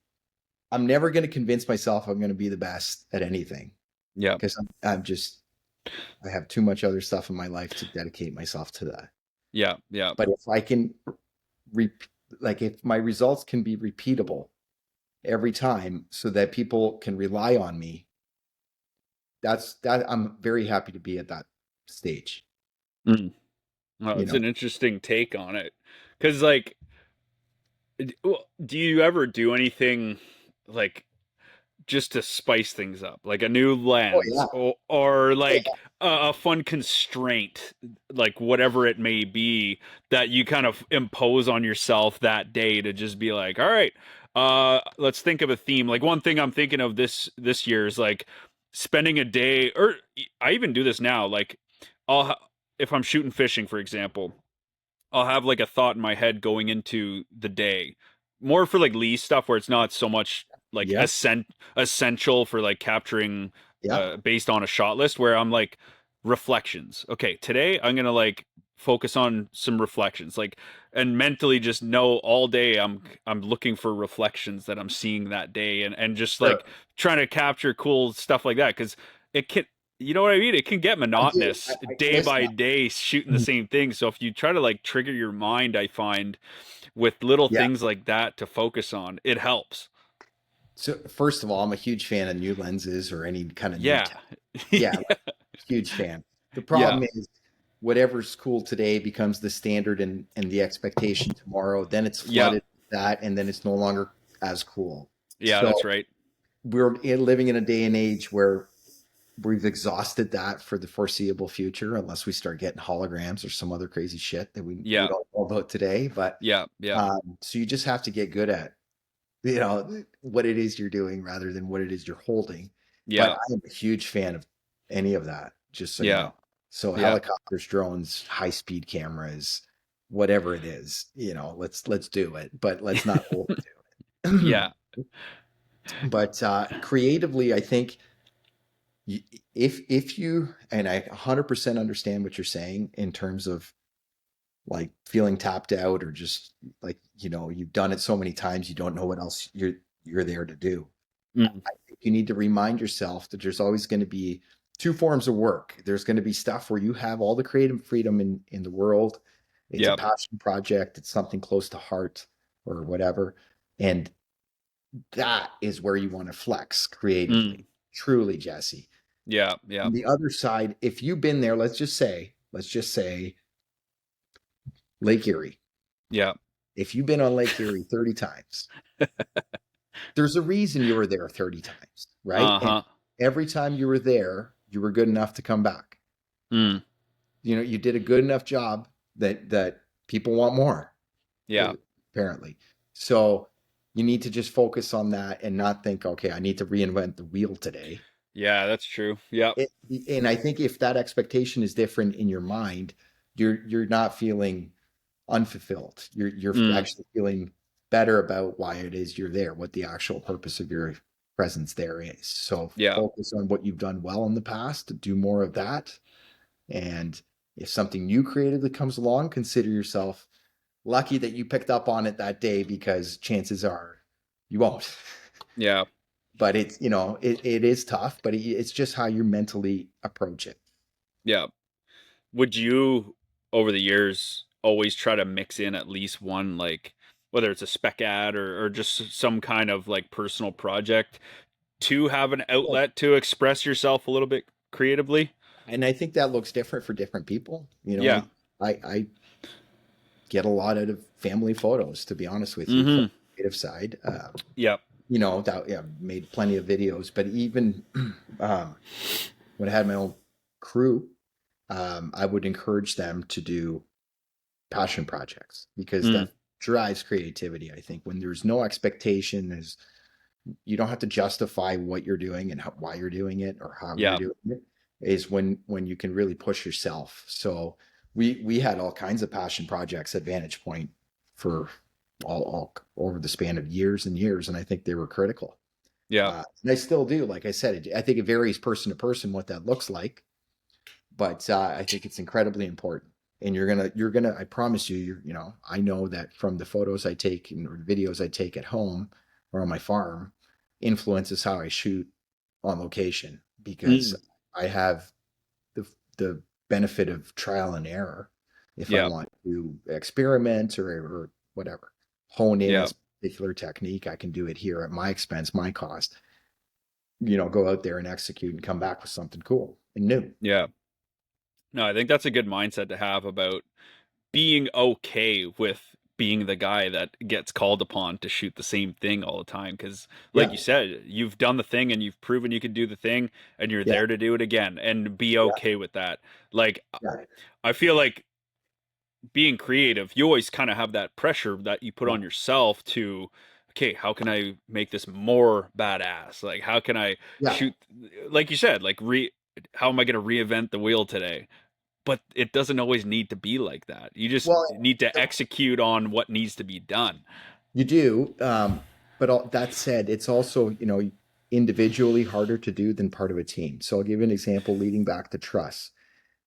I'm never going to convince myself I'm going to be the best at anything yeah. because I'm just I have too much other stuff in my life to dedicate myself to that. Yeah. Yeah. But if I can re like if my results can be repeatable every time so that people can rely on me, that I'm very happy to be at that stage, Mm. Well, you it's know. an interesting take on it. Because, like, do you ever do anything like just to spice things up, like a new Oh lens yeah. or Oh like yeah. a fun constraint, like whatever it may be, that you kind of impose on yourself that day to just be like, all right, let's think of a theme. Like one thing I'm thinking of this year is like spending a day, or I even do this now. Like, if I'm shooting fishing, for example. I'll have like a thought in my head going into the day. More for like Lee stuff where it's not so much like Yeah. essential for like capturing Yeah. based on a shot list where I'm like reflections. Okay, today I'm going to like focus on some reflections like and mentally just know all day I'm looking for reflections that I'm seeing that day and just Sure. like trying to capture cool stuff like that cuz it can you know what I mean? It can get I do. monotonous day Listen. by day shooting the same thing. So if you try to like trigger your mind, I find with little Yeah. things like that to focus on, it helps. So first of all, I'm a huge fan of new lenses or any kind of new Yeah. tech. Yeah, like, huge fan. The Yeah. problem is whatever's cool today becomes the standard and the expectation tomorrow. Then it's Yeah. flooded with that, and then it's no longer. as cool. Yeah, So that's right. living in a day and age where we've exhausted that for the foreseeable future, unless we start getting holograms or some other crazy shit that we Yeah, don't know about today. But yeah, yeah, so you just have to get good at what it is you're doing rather than what it is you're holding. But yeah, I am a huge fan of any of that, just so you yeah, know. So yeah, helicopters, drones, high speed cameras, whatever it is, let's do it, but let's not overdo it. yeah. But creatively, I think you, if you and I 100% understand what you're saying in terms of like feeling tapped out or just like you've done it so many times you don't know what else you're there to do. Mm, I think you need to remind yourself that there's always going to be two forms of work. There's going to be stuff where you have all the creative freedom in the world. It's a yeah. passion project, it's something close to heart or whatever. And that is where you want to flex Mm, creatively. Truly, Jesse. yeah, yeah, On the other side, if you've been there, let's just say Lake Erie. yeah. If you've been on Lake Erie 30 times, there's a reason you were there 30 times, right? And Uh-huh. every time you were there, you were good enough to come back. Mm, You did a good enough job that people want more, yeah, apparently. So you need to just focus on that and not think, okay, I need to reinvent the wheel today. yeah, that's true. Yeah, It, and I think if that expectation is different in your mind, you're not feeling unfulfilled. You're mm, actually feeling better about why it is you're there, what the actual purpose of your presence there is. So yeah, focus on what you've done well in the past, do more of that. And if something new creatively comes along, consider yourself lucky that you picked up on it that day because chances are you won't. yeah, But it is tough, but it's just how you mentally approach it. yeah. Would you, over the years, always try to mix in at least one, like, whether it's a spec ad or just some kind of like personal project to have an outlet to express yourself a little bit creatively? And I think that looks different for different people. Yeah. I get a lot out of family photos, to be honest with you, from Mm-hmm. the creative side. Yep. That yeah, made plenty of videos, but even um, when I had my own crew, I would encourage them to do passion projects because Mm. that drives creativity. I think when there's no expectation, you don't have to justify what you're doing and why you're doing it or how you're Yeah. doing it is when you can really push yourself. So we had all kinds of passion projects at Vantage Point for all over the span of years and years, and I think they were critical. Yeah. And I still do. Like I said, I think it varies person to person what that looks like, but I think it's incredibly important. And you're gonna. I promise you. I know that from the photos I take and or the videos I take at home or on my farm, influences how I shoot on location because Mm. I have the the benefit of trial and error. If I Yeah. want to experiment or whatever, hone in a Yeah. particular technique, I can do it here at my expense, my cost. Go out there and execute and come back with something cool and new. Yeah. No, I think that's a good mindset to have about being okay with being the guy that gets called upon to shoot the same thing all the time. Because, like Yeah, you said, you've done the thing and you've proven you can do the thing, and you're yeah, there to do it again and be yeah, okay with that. Like, yeah, I feel like being creative, you always kind of have that pressure that you put yeah, on yourself to, okay, how can I make this more badass? Like, how can I yeah. shoot, like you said, how am I going to reinvent the wheel today? But it doesn't always need to be like that. You just Well, need to execute on what needs to be done. you do, but that said, it's also individually harder to do than part of a team. So I'll give you an example leading back to trust.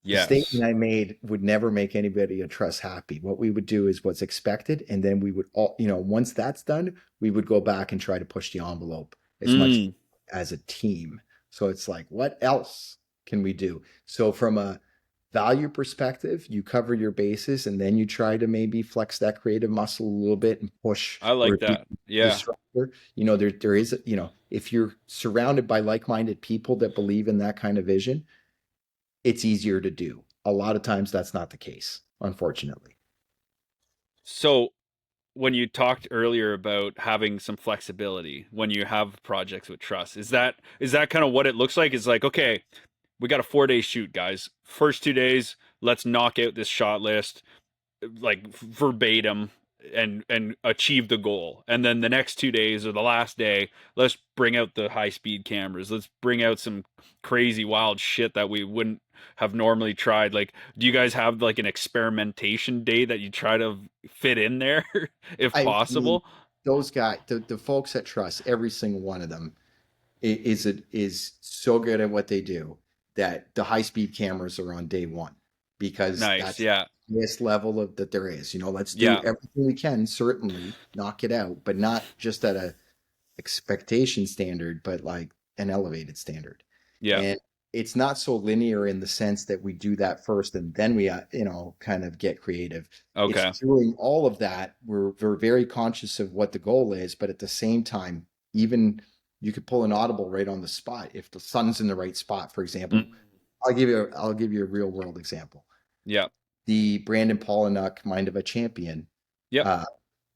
The statement Yes. I made would never make anybody at trust happy. What we would do is what's expected, and then we would once that's done, we would go back and try to push the envelope as much Mm, as a team. So it's like, what else can we do? So from a value perspective, you cover your bases, and then you try to maybe flex that creative muscle a little bit and push I or like be that. Yeah. disruptor. There is, if you're surrounded by like-minded people that believe in that kind of vision, it's easier to do. A lot of times that's not the case, unfortunately. So when you talked earlier about having some flexibility when you have projects with trust, is that kind of what it looks like? Is like, okay, we got a 4 day shoot, guys. First 2 days, let's knock out this shot list like verbatim and achieve the goal. And then the next 2 days or the last day, let's bring out the high speed cameras. Let's bring out some crazy wild shit that we wouldn't have normally tried. Like, do you guys have like an experimentation day that you try to fit in there if I mean, possible? those guys, the folks at Trust, every single one of them is so good at what they do that the high speed cameras are on day one because Nice. that's Yeah. the highest level of that there is. Let's do Yeah. everything we can, certainly knock it out, but not just at a expectation standard, but like an elevated standard. Yeah. And it's not so linear in the sense that we do that first and then we, kind of get creative. It's Okay. doing all of that. We're very conscious of what the goal is, but at the same time, even you could pull an audible right on the spot if the sun's in the right spot. For example, Mm. I'll give you a real world example. Yeah. The Brandon Pollock Mind of a Champion, Yep. uh,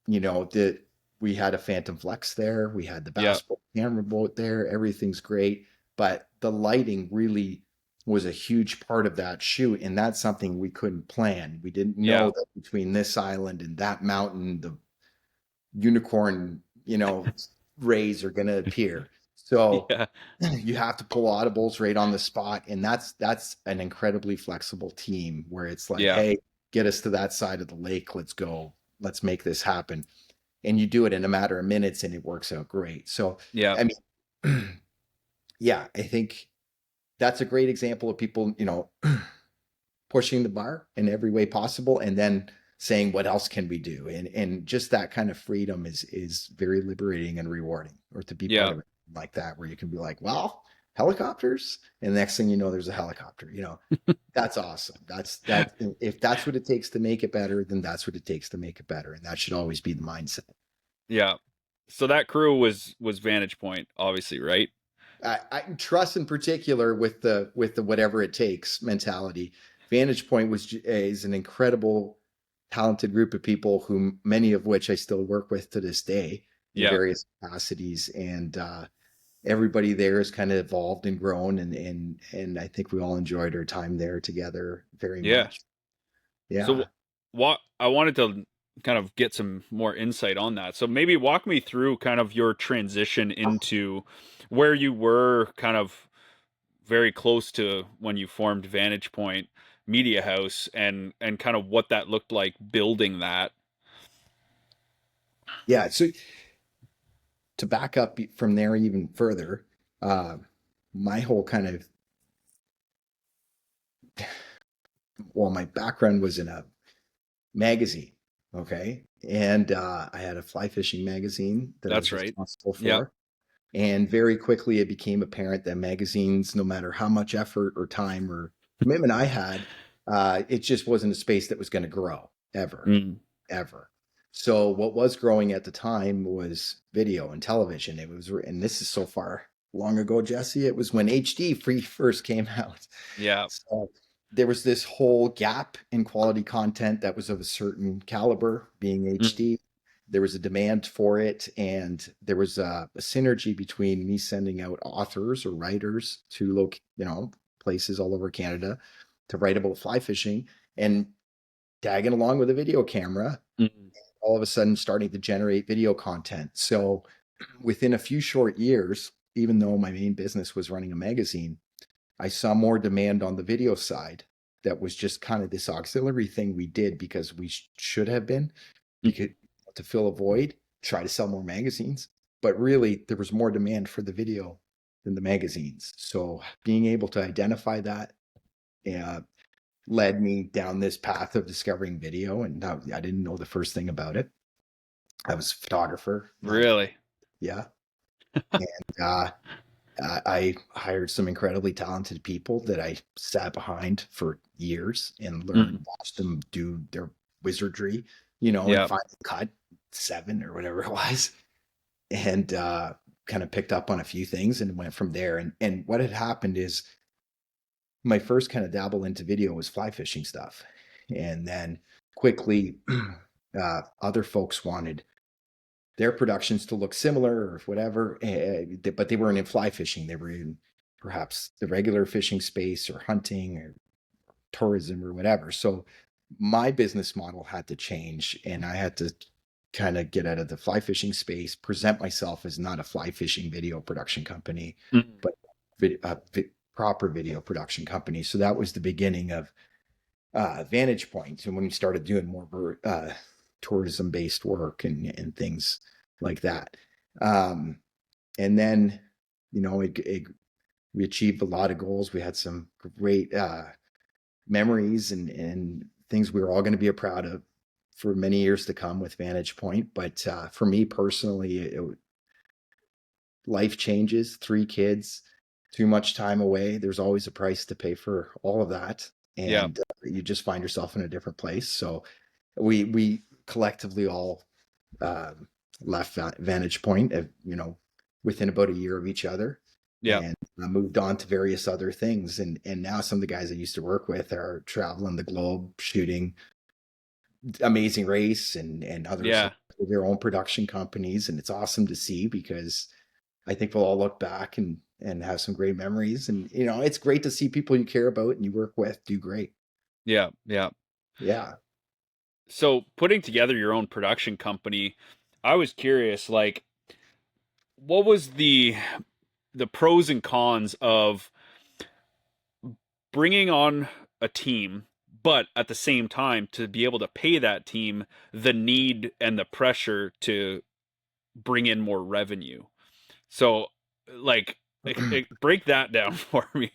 that we had a Phantom Flex there, we had the Yeah. Bass Pro camera boat there, everything's great, but the lighting really was a huge part of that shoot, and that's something we couldn't plan. We didn't know Yeah. that between this island and that mountain, the unicorn, rays are going to appear. So Yeah. you have to pull audibles right on the spot, and that's an incredibly flexible team where it's like, Yeah. hey, get us to that side of the lake, let's go, let's make this happen, and you do it in a matter of minutes, and it works out great. So, Yeah. I mean, yeah, I think that's a great example of people, pushing the bar in every way possible, and then saying, what else can we do? And just that kind of freedom is very liberating and rewarding, or to be part Yeah. of it like that, where you can be like, well, helicopters, and the next thing you know, there's a helicopter. That's awesome. That if that's what it takes to make it better, then that's what it takes to make it better, and that should always be the mindset. Yeah. So that crew was Vantage Point, obviously, right? I trust in particular with the whatever it takes mentality. Vantage Point is an incredible, talented group of people, whom many of which I still work with to this day in Yeah. various capacities, and everybody there has kind of evolved and grown, and I think we all enjoyed our time there together very Yeah. much. So Yeah. what I wanted to kind of get some more insight on that. So maybe walk me through kind of your transition into where you were kind of very close to when you formed Vantage Point Media House and kind of what that looked like building that. Yeah. So to back up from there even further, uh, my whole kind of well, my background was in a magazine. Okay. And I had a fly fishing magazine that I That's was right. responsible Yeah. for. And very quickly, it became apparent that magazines, no matter how much effort or time or commitment I had, it just wasn't a space that was going to grow ever, Mm. ever. So what was growing at the time was video and television. And this is so far long ago, Jesse. It was when HD free first came out. Yeah. So there was this whole gap in quality content that was of a certain caliber, being Mm. HD. There was a demand for it, and there was a synergy between me sending out authors or writers to places all over Canada to write about fly fishing, and tagging along with a video camera, Mm. all of a sudden starting to generate video content. So within a few short years, even though my main business was running a magazine, I saw more demand on the video side. That was just kind of this auxiliary thing we did because we should have been, because Mm. to fill a void, try to sell more magazines. But really, there was more demand for the video than the magazines. So being able to identify that uh, led me down this path of discovering video. And I didn't know the first thing about it. I was a photographer, not a, Really? yeah. And I hired some incredibly talented people that I sat behind for years and Mm. watched them do their wizardry, and Yeah. finally cut 7 or whatever it was, and kind of picked up on a few things and went from there. And what had happened is my first kind of dabble into video was fly fishing stuff, and then quickly Other folks wanted their productions to look similar or whatever, but they weren't in fly fishing. They were in perhaps the regular fishing space or hunting or tourism or whatever. So my business model had to change, and I had to kind of get out of the fly fishing space, present myself as not a fly fishing video production company, Mm. but a proper video production company. So that was the beginning of Vantage Point, and when we started doing more tourism based work and things like that. Um, and then, we achieved a lot of goals. We had some great memories and things we were all going to be proud of for many years to come with Vantage Point. But for me personally, life changes, 3 kids, too much time away. There's always a price to pay for all of that. Yeah. And you just find yourself in a different place. So we collectively all left Vantage Point, within about a year of each other, Yeah. and moved on to various other things. And now some of the guys I used to work with are traveling the globe, shooting Amazing Race and others Yeah. with their own production companies, and it's awesome to see because I think we'll all look back and have some great memories. And it's great to see people you care about and you work with do great. Yeah. Yeah. Yeah. So putting together your own production company, I was curious, like, what was the pros and cons of bringing on a team, but at the same time to be able to pay that team the need and the pressure to bring in more revenue. So, like, break that down for me.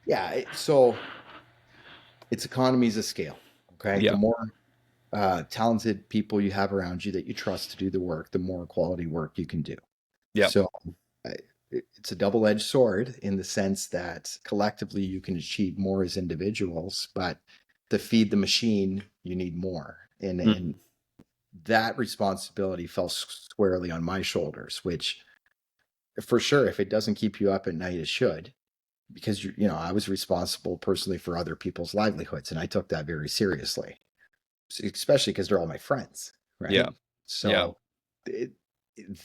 Yeah. So it's economies of scale. Okay. The Yeah. more talented people you have around you that you trust to do the work, the more quality work you can do. Yeah. So it's a double-edged sword in the sense that collectively you can achieve more as individuals, but to feed the machine, you need more. And Mm. that responsibility fell squarely on my shoulders, which for sure, if it doesn't keep you up at night, it should, because I was responsible personally for other people's livelihoods, and I took that very seriously, especially because they're all my friends, Yeah. right? Yeah. So it,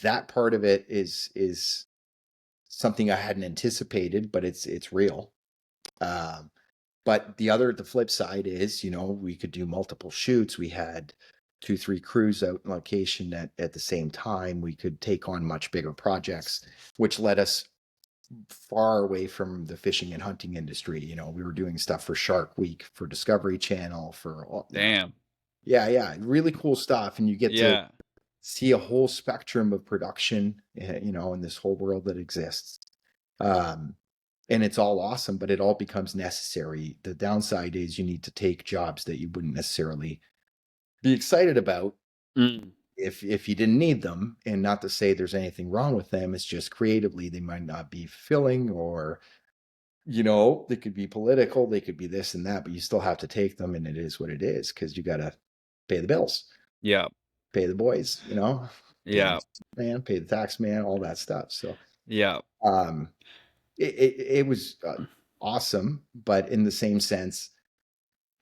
that part of it is something I hadn't anticipated, but it's real. Um, but the flip side is, we could do multiple shoots. We had 2, 3 crews out in location at the same time. We could take on much bigger projects, which led us far away from the fishing and hunting industry. We were doing stuff for Shark Week, for Discovery Channel, for Damn. yeah, yeah, really cool stuff. And you get to Yeah. see a whole spectrum of production, in this whole world that exists. Um, and it's all awesome, but it all becomes necessary. The downside is you need to take jobs that you wouldn't necessarily be excited about Mm. if you didn't need them. And not to say there's anything wrong with them, it's just creatively they might not be fulfilling, or they could be political, they could be this and that, but you still have to take them, and it is what it is because you got to pay the bills, Yeah. pay the boys, pay the Yeah. man, pay the tax man, all that stuff. So Yeah. um, it was awesome, but in the same sense,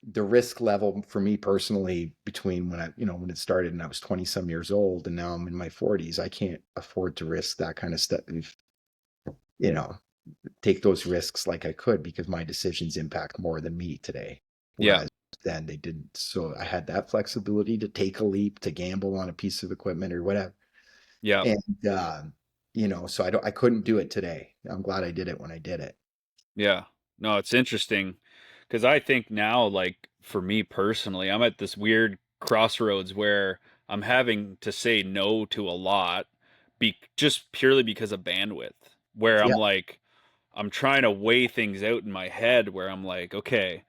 the risk level for me personally, between when it started and I was 20 some years old and now I'm in my 40s, I can't afford to risk that kind of stuff. You know, take those risks like I could, because my decisions impact more than me today. Yeah. Whereas then they didn't. So I had that flexibility to take a leap, to gamble on a piece of equipment or whatever. Yeah. And so I couldn't do it today. I'm glad I did it when I did it. Yeah. No, it's interesting because I think now, like, for me personally, I'm at this weird crossroads where I'm having to say no to a lot just purely because of bandwidth. Where I'm Yeah, like, I'm trying to weigh things out in my head where I'm like, okay,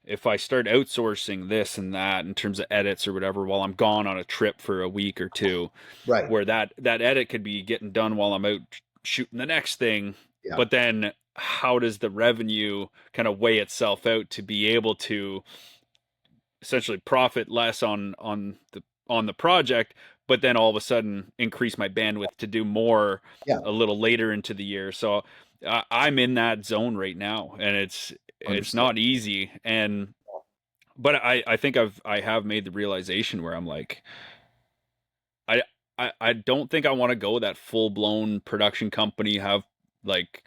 if I start outsourcing this and that in terms of edits or whatever while I'm gone on a trip for a week or two, right. where that edit could be getting done while I'm out shooting the next thing, Yeah, but then how does the revenue kind of weigh itself out to be able to essentially profit less on the project, but then all of a sudden increase my bandwidth to do more yeah, a little later into the year. So I'm in that zone right now, and it's understood. not easy. And but I think I have made the realization where I'm like, I I don't think I want to go that full blown production company, have like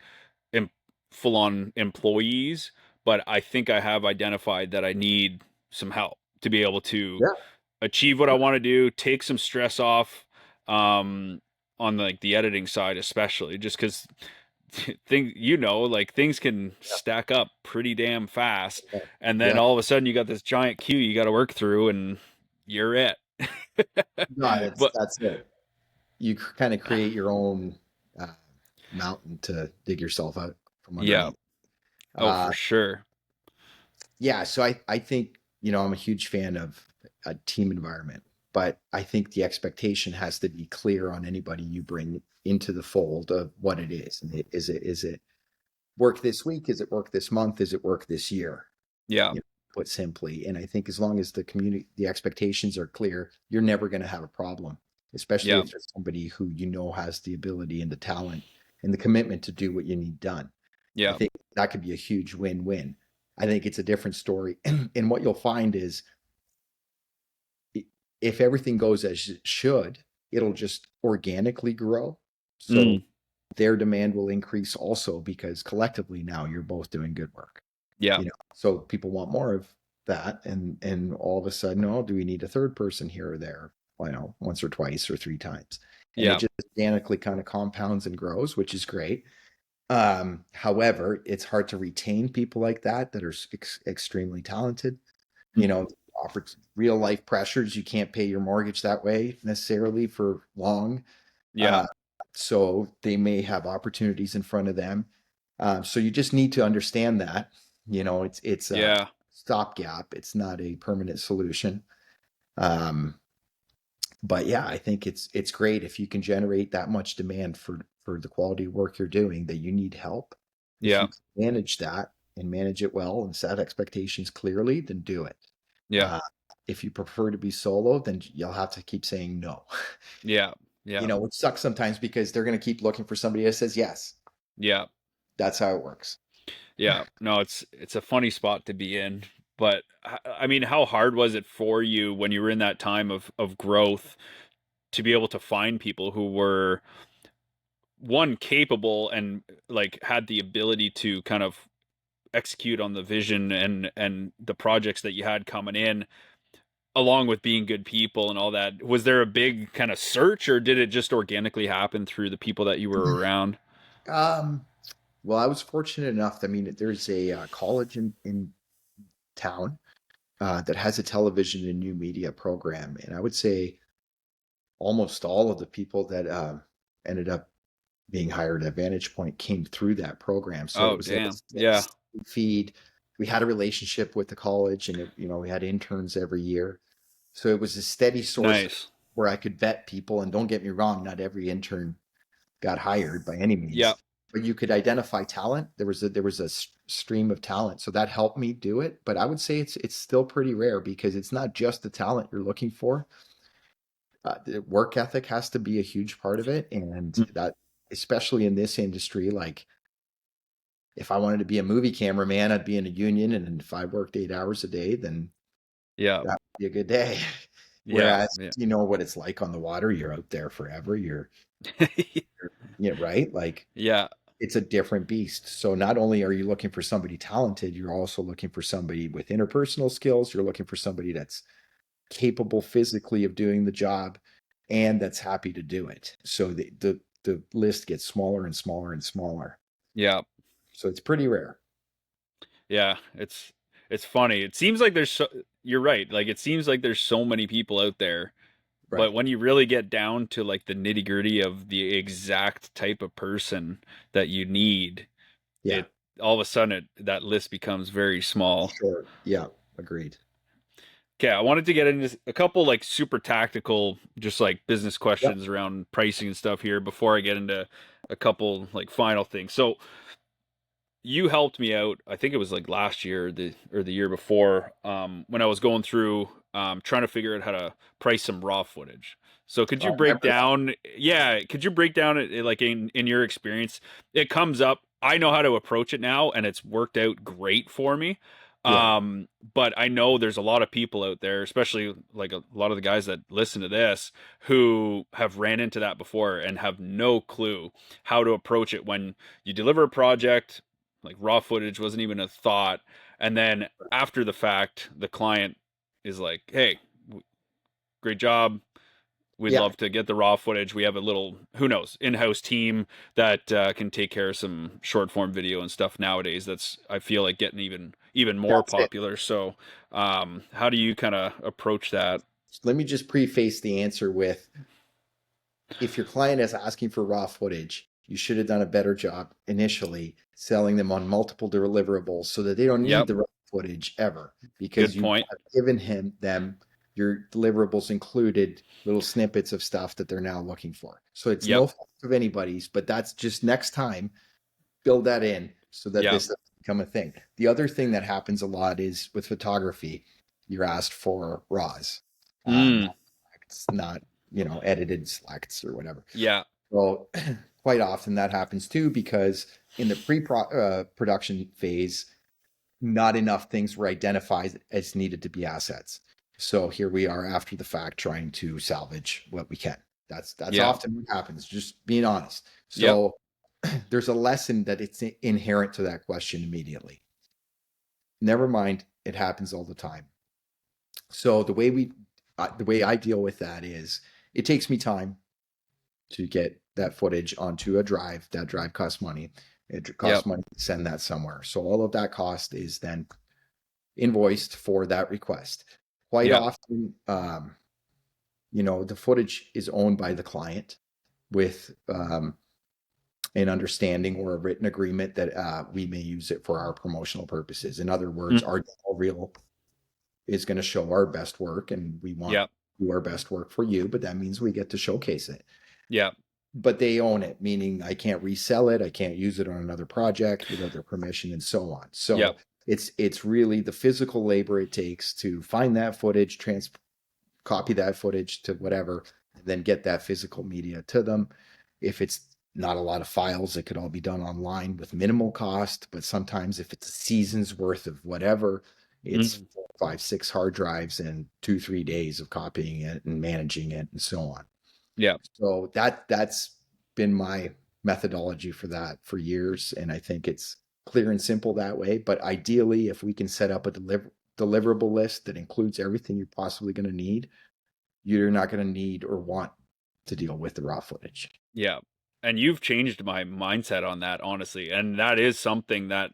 em full on employees, but I think I have identified that I need some help to be able to Yeah. achieve what I want to do, take some stress off, um, on like the editing side, especially just because like things can stack up pretty damn fast, Yeah. and then Yeah. all of a sudden you got this giant queue you got to work through, and you're it. No, that's But that's it. You kind of create your own uh, mountain to dig yourself out from yeah, underneath. oh for Uh, sure. yeah, so I think, I'm a huge fan of a team environment, but I think the expectation has to be clear on anybody you bring into the fold of what it is. And is it work this week? Is it work this month? Is it work this year? Yeah, Put simply. And I think as long as the expectations are clear, you're never going to have a problem, especially yeah, if it's somebody who has the ability and the talent and the commitment to do what you need done. I yeah. think that could be a huge win-win. I think it's a different story. And what you'll find is if everything goes as it should, it'll just organically grow. So Mm, their demand will increase also because collectively now you're both doing good work. yeah, So people want more of that, and all of a sudden, oh, do we need a third person here or there? Once or twice or three times, and it yeah, just organically kind of compounds and grows, which is great. However, it's hard to retain people like that are extremely talented. mm, You know, offers real life pressures. You can't pay your mortgage that way necessarily for long. yeah, Uh, so they may have opportunities in front of them. So you just need to understand that. It's a yeah, stopgap. It's not a permanent solution. Um, but yeah, I think it's great if you can generate that much demand for the quality of work you're doing that you need help. If yeah, you can manage that and manage it well and set expectations clearly, then do it. yeah, Uh, if you prefer to be solo, then you'll have to keep saying no. yeah, yeah, Which sucks sometimes because they're going to keep looking for somebody that says yes. yeah, That's how it works. yeah. No, it's a funny spot to be in, but I mean, how hard was it for you when you were in that time of growth to be able to find people who were one capable and like had the ability to kind of execute on the vision and the projects that you had coming in, along with being good people and all that? Was there a big kind of search, or did it just organically happen through the people that you were around? Um, well, I was fortunate enough. I mean, there's a college in town that has a television and new media program, and I would say almost all of the people that ended up being hired at Vantage Point came through that program. So it Oh, was like damn. a Yeah. steady feed. We had a relationship with the college, and we had interns every year. So it was a steady source Nice. where I could vet people. And don't get me wrong, not every intern got hired by any Yeah. means, but you could identify talent. There was a stream of talent, so that helped me do it. But I would say it's still pretty rare because it's not just the talent you're looking for. The work ethic has to be a huge part of it, and Mm, that especially in this industry, like if I wanted to be a movie cameraman, I'd be in a union, and if I worked 8 hours a day, then yeah. that would be a good day. Yeah. Whereas Yeah. you know what it's like on the water, you're out there forever. Right? Like Yeah. it's a different beast. So not only are you looking for somebody talented, you're also looking for somebody with interpersonal skills. You're looking for somebody that's capable physically of doing the job and that's happy to do it. So the list gets smaller and smaller and smaller. Yeah. So it's pretty rare. Yeah. It's funny. It seems like you're right. Like it seems like there's so many people out there, but Right. when you really get down to like the nitty-gritty of the exact type of person that you need, Yeah. it all of a sudden that list becomes very small. Sure. Yeah. Agreed. Okay, I wanted to get into a couple like super tactical, just like business Yep. questions around pricing and stuff here before I get into a couple like final things. So you helped me out. I think it was like last year, the year before, when I was going through trying to figure out how to price some raw footage. So could I you break remember that. down? Yeah, could you break down it like in your experience? It comes up. I know how to approach it now, and it's worked out great for me. Right. But I know there's a lot of people out there, especially like a lot of the guys that listen to this, who have ran into that before and have no clue how to approach it when you deliver a project, like raw footage wasn't even a thought. And then after the fact, the client is like, hey, great job. We'd Yeah, love to get the raw footage. We have a little, who knows, in-house team that can take care of some short form video and stuff nowadays. That's, I feel like, getting even more that's it. popular. So, how do you kind of approach that? Let me just preface the answer with, if your client is asking for raw footage, you should have done a better job initially selling them on multiple deliverables so that they don't need Yep, the raw footage ever, because good you point. have given them your deliverables included little snippets of stuff that they're now looking for. So it's Yep, no fault of anybody's, but that's just next time, build that in so that yep. this doesn't become a thing. The other thing that happens a lot is with photography, you're asked for raws, Mm, not selects, not edited selects or whatever. yeah, So quite often that happens too, because in the production phase, not enough things were identified as needed to be assets. So here we are after the fact trying to salvage what we can. That's yeah, often what happens, just being honest. yep, So there's a lesson that it's inherent to that question immediately. Never mind, it happens all the time. So the way I deal with that is, it takes me time to get that footage onto a drive. That drive costs money. It yep, costs money to send that somewhere. So all of that cost is then invoiced for that request. Quite yep. often, the footage is owned by the client with an understanding or a written agreement that we may use it for our promotional purposes. In other words, Mm, our demo reel is going to show our best work, and we want yep, to do our best work for you, but that means we get to showcase it. yep, But they own it, meaning I can't resell it, I can't use it on another project without their permission, and so on. yep. So it's really the physical labor it takes to find that footage, copy that footage to whatever, and then get that physical media to them. If it's not a lot of files, it could all be done online with minimal cost. But sometimes if it's a season's worth of whatever, it's Mm, 4, 5, 6 hard drives and 2, 3 days of copying it and managing it and so on. yep, So that's been my methodology for that for years, and I think it's clear and simple that way. But ideally, if we can set up a deliverable list that includes everything you're possibly going to need, you're not going to need or want to deal with the raw footage. yep. And you've changed my mindset on that, honestly. And that is something that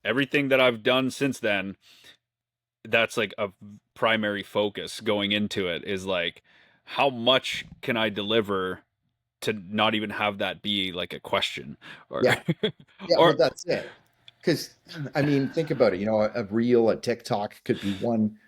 everything that I've done since then, that's like a primary focus going into it is like, how much can I deliver to not even have that be like a question or Yeah, yeah, or well, that's it. Because I mean, think about it. A reel, a TikTok could be one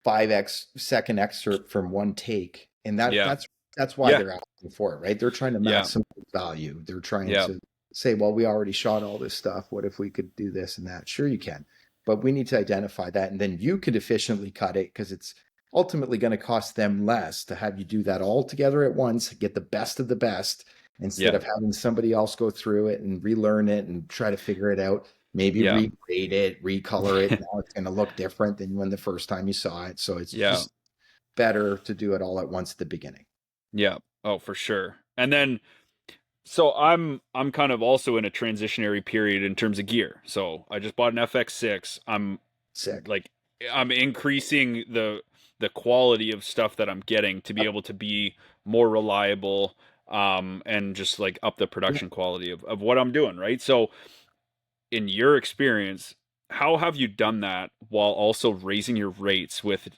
5x second excerpt from one take, and yeah, that's why yeah, they're asking for it, right? They're trying to yeah, maximize value. They're trying yeah, to say, well, we already shot all this stuff. What if we could do this and that? Sure, you can, but we need to identify that, and then you could efficiently cut it, because it's ultimately going to cost them less to have you do that all together at once, get the best of the best, instead yeah, of having somebody else go through it and relearn it and try to figure it out, maybe yeah, regrade it, recolor it. Now it's going to look different than when the first time you saw it. So it's yeah, just better to do it all at once at the beginning. yeah. Oh, for sure. And then so I'm kind of also in a transitionary period in terms of gear. So I just bought an FX6. I'm Sick. like I'm increasing the quality of stuff that I'm getting to be Yep. able to be more reliable and just like up the Yeah. production quality of what I'm doing, right? So in your experience, how have you done that while also raising your rates with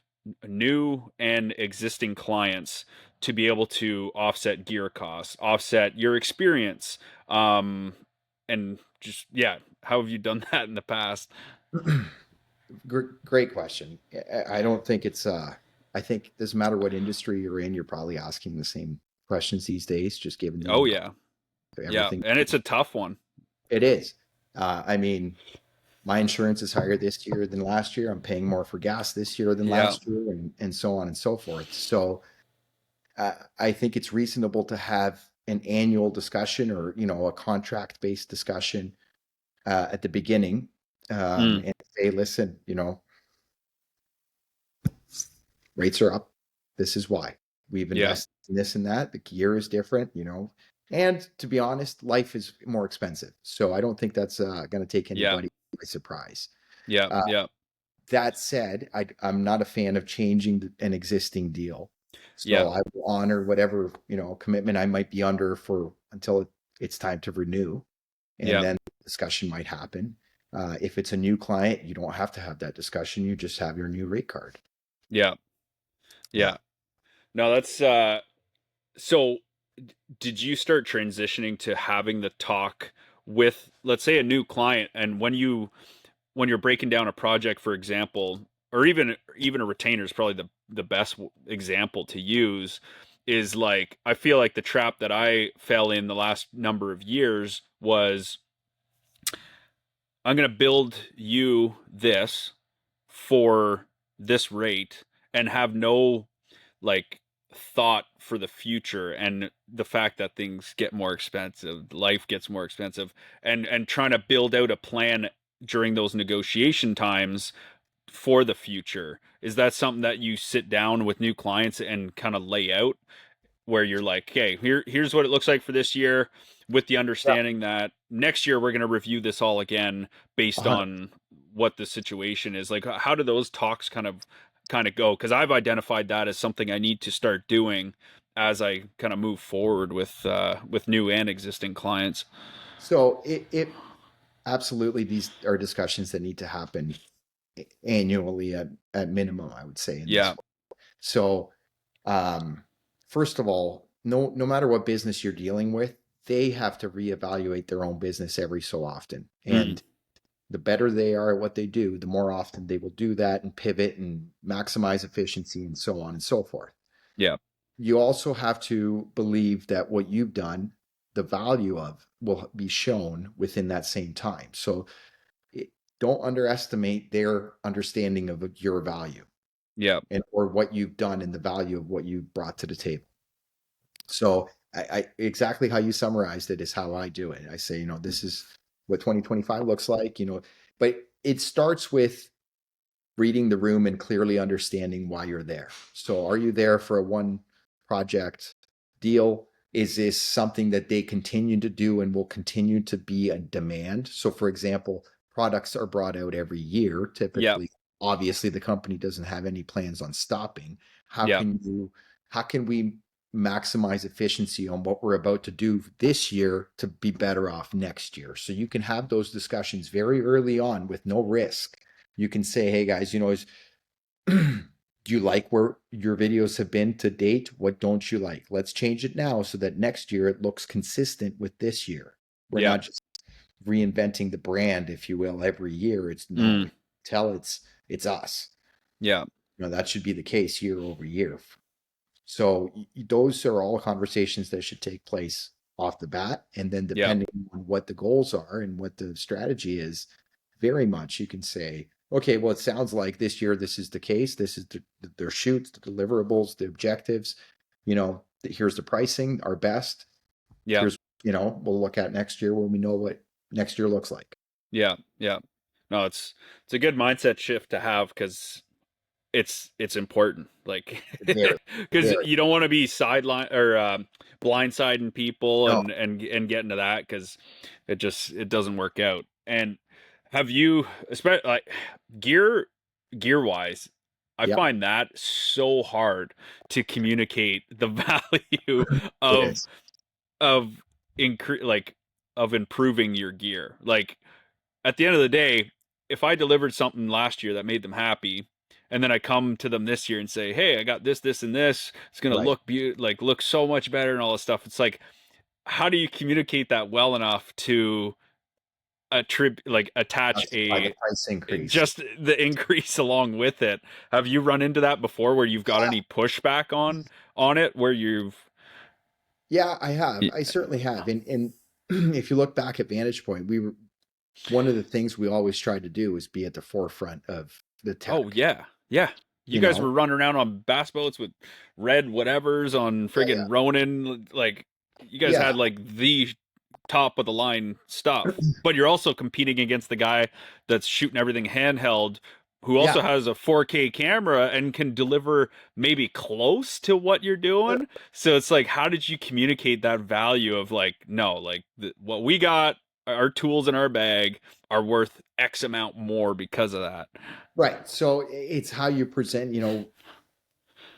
new and existing clients to be able to offset gear costs, offset your experience, and just yeah, how have you done that in the past? Great question. I don't think it's I think it doesn't matter what industry you're in, you're probably asking the same questions these days, just given the Oh increase yeah, of yeah, everything. and it's a tough one. It is. I mean, my insurance is higher this year than last year. I'm paying more for gas this year than Yeah, last year, and so on and so forth. So I think it's reasonable to have an annual discussion, or a contract based discussion at the beginning, mm, and hey, listen, rates are up. This is why. We've Yeah. invested in this and that. The gear is different, And to be honest, life is more expensive. So I don't think that's going to take Yeah. anybody by surprise. Yeah. Uh, Yeah. that said, I'm not a fan of changing an existing deal. Yeah. So I will honor whatever, commitment I might be under for until it's time to renew. And Yeah. then discussion might happen. If it's a new client, you don't have to have that discussion. You just have your new rate card. Yeah. Yeah. Yeah. No, that's so did you start transitioning to having the talk with, let's say, a new client, and when you're breaking down a project, for example, or even a retainer is probably the best example to use, is like, I feel like the trap that I fell in the last number of years was, I'm going to build you this for this rate and have no like thought for the future and the fact that things get more expensive, life gets more expensive, and trying to build out a plan during those negotiation times for the future. Is that something that you sit down with new clients and kind of lay out, where you're like, okay, here's what it looks like for this year, with the Yeah. understanding that next year we're going to review this all again based 100. on what the situation is? Like, how do those talks kind of go? Because I've identified that as something I need to start doing as I kind of move forward with new and existing clients. So it absolutely, these are discussions that need to happen annually at minimum, I would say, in this Yeah. way. So um, first of all, no matter what business you're dealing with, they have to reevaluate their own business every so often. Mm. And the better they are at what they do, the more often they will do that and pivot and maximize efficiency and so on and so forth. Yeah. You also have to believe that what you've done, the value of, will be shown within that same time. So it, don't underestimate their understanding of your value Yeah. and or what you've done and the value of what you brought to the table. So I exactly how you summarized it is how I do it. I say, this is what 2025 looks like, but it starts with reading the room and clearly understanding why you're there. So are you there for a one project deal? Is this something that they continue to do and will continue to be a demand? So for example, products are brought out every year, Yeah. typically. Obviously, the company doesn't have any plans on stopping. How Yeah. can you how can we maximize efficiency on what we're about to do this year to be better off next year? So you can have those discussions very early on with no risk. You can say, hey guys, do you like where your videos have been to date? What don't you like? Let's change it now so that next year it looks consistent with this year. We're Yeah. not just reinventing the brand, if you will, every year. It's no, Mm. tell it's us. Yeah. That should be the case year over year. So those are all conversations that should take place off the bat. And then Yeah. depending on what the goals are and what the strategy is, very much you can say, okay, well, it sounds like this year this is the case. This is their shoots, the deliverables, the objectives. Here's the pricing, our best. Yeah. Here's, we'll look at next year when we know what next year looks like. Yeah. Yeah. No, it's a good mindset shift to have, because it's important, like, Very, because very. you don't want to be sideline or blindsiding people No. and get into that, because it doesn't work out. And have you, especially like gear wise, I Yep, find that so hard to communicate the value it of is. of like of improving your gear. Like, at the end of the day, if I delivered something last year that made them happy, and then I come to them this year and say, "Hey, I got this, this, and this. It's gonna Right. look so much better," and all this stuff. It's like, how do you communicate that well enough to attach Justify the price increase. just the increase along with it? Have you run into that before, where you've got Yeah, any pushback on it, where you've yeah, I have. I certainly have. And if you look back at Vantage Point, we were one of the things we always tried to do was be at the forefront of the Oh tech. yeah, yeah. You You guys know, were running around on bass boats with red whatevers on yeah, yeah, friggin' Ronin. Like, you guys yeah. had like the top of the line stuff, but you're also competing against the guy that's shooting everything handheld, who also Yeah, has a 4K camera and can deliver maybe close to what you're sure. doing. So it's like, how did you communicate that value of like, no, like what we got, our tools in our bag are worth X amount more because of that. Right. So it's how you present,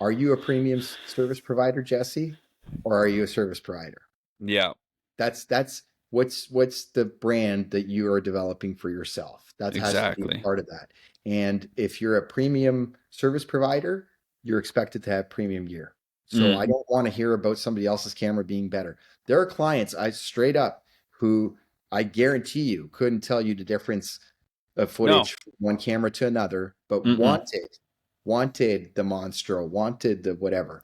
are you a premium service provider, Jesse, or are you a service provider? Yeah, That's what's the brand that you are developing for yourself. That has to be exactly. part of that. And if you're a premium service provider, you're expected to have premium gear. So Mm, I don't want to hear about somebody else's camera being better. There are clients I straight up who I guarantee you couldn't tell you the difference of no. footage from one camera to another, but Mm-mm. wanted the Monstro, wanted the whatever,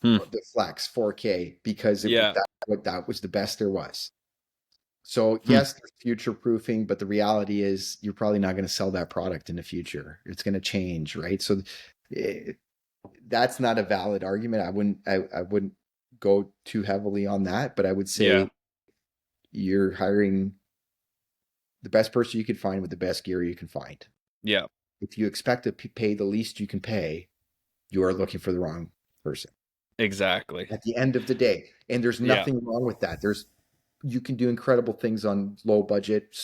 Hmm. the Flex 4K because Yeah. that was the best there was. So Hmm. yes, there's future proofing, but the reality is you're probably not going to sell that product in the future. It's going to change, right? So it, that's not a valid argument. I wouldn't go too heavily on that, but I would Yeah. say you're hiring the best person you can find with the best gear you can find. Yeah. If you expect to pay the least you can pay, you are looking for the wrong person Exactly. at the end of the day. And there's Yeah. nothing wrong with that. You can do incredible things on low budget,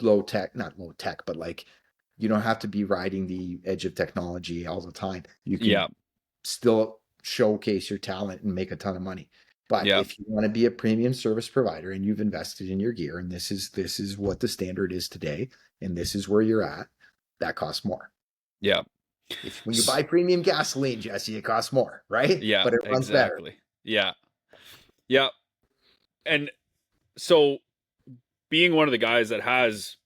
low tech, not low tech, but like you don't have to be riding the edge of technology all the time. You can Yeah. still showcase your talent and make a ton of money. But Yeah. if you want to be a premium service provider and you've invested in your gear and this is what the standard is today and this is where you're at, that costs more. Yeah. If when you S- buy premium gasoline, Jesse, it costs more, right? Yeah, But it runs better. exactly. Yeah. Yeah. And so being one of the guys that has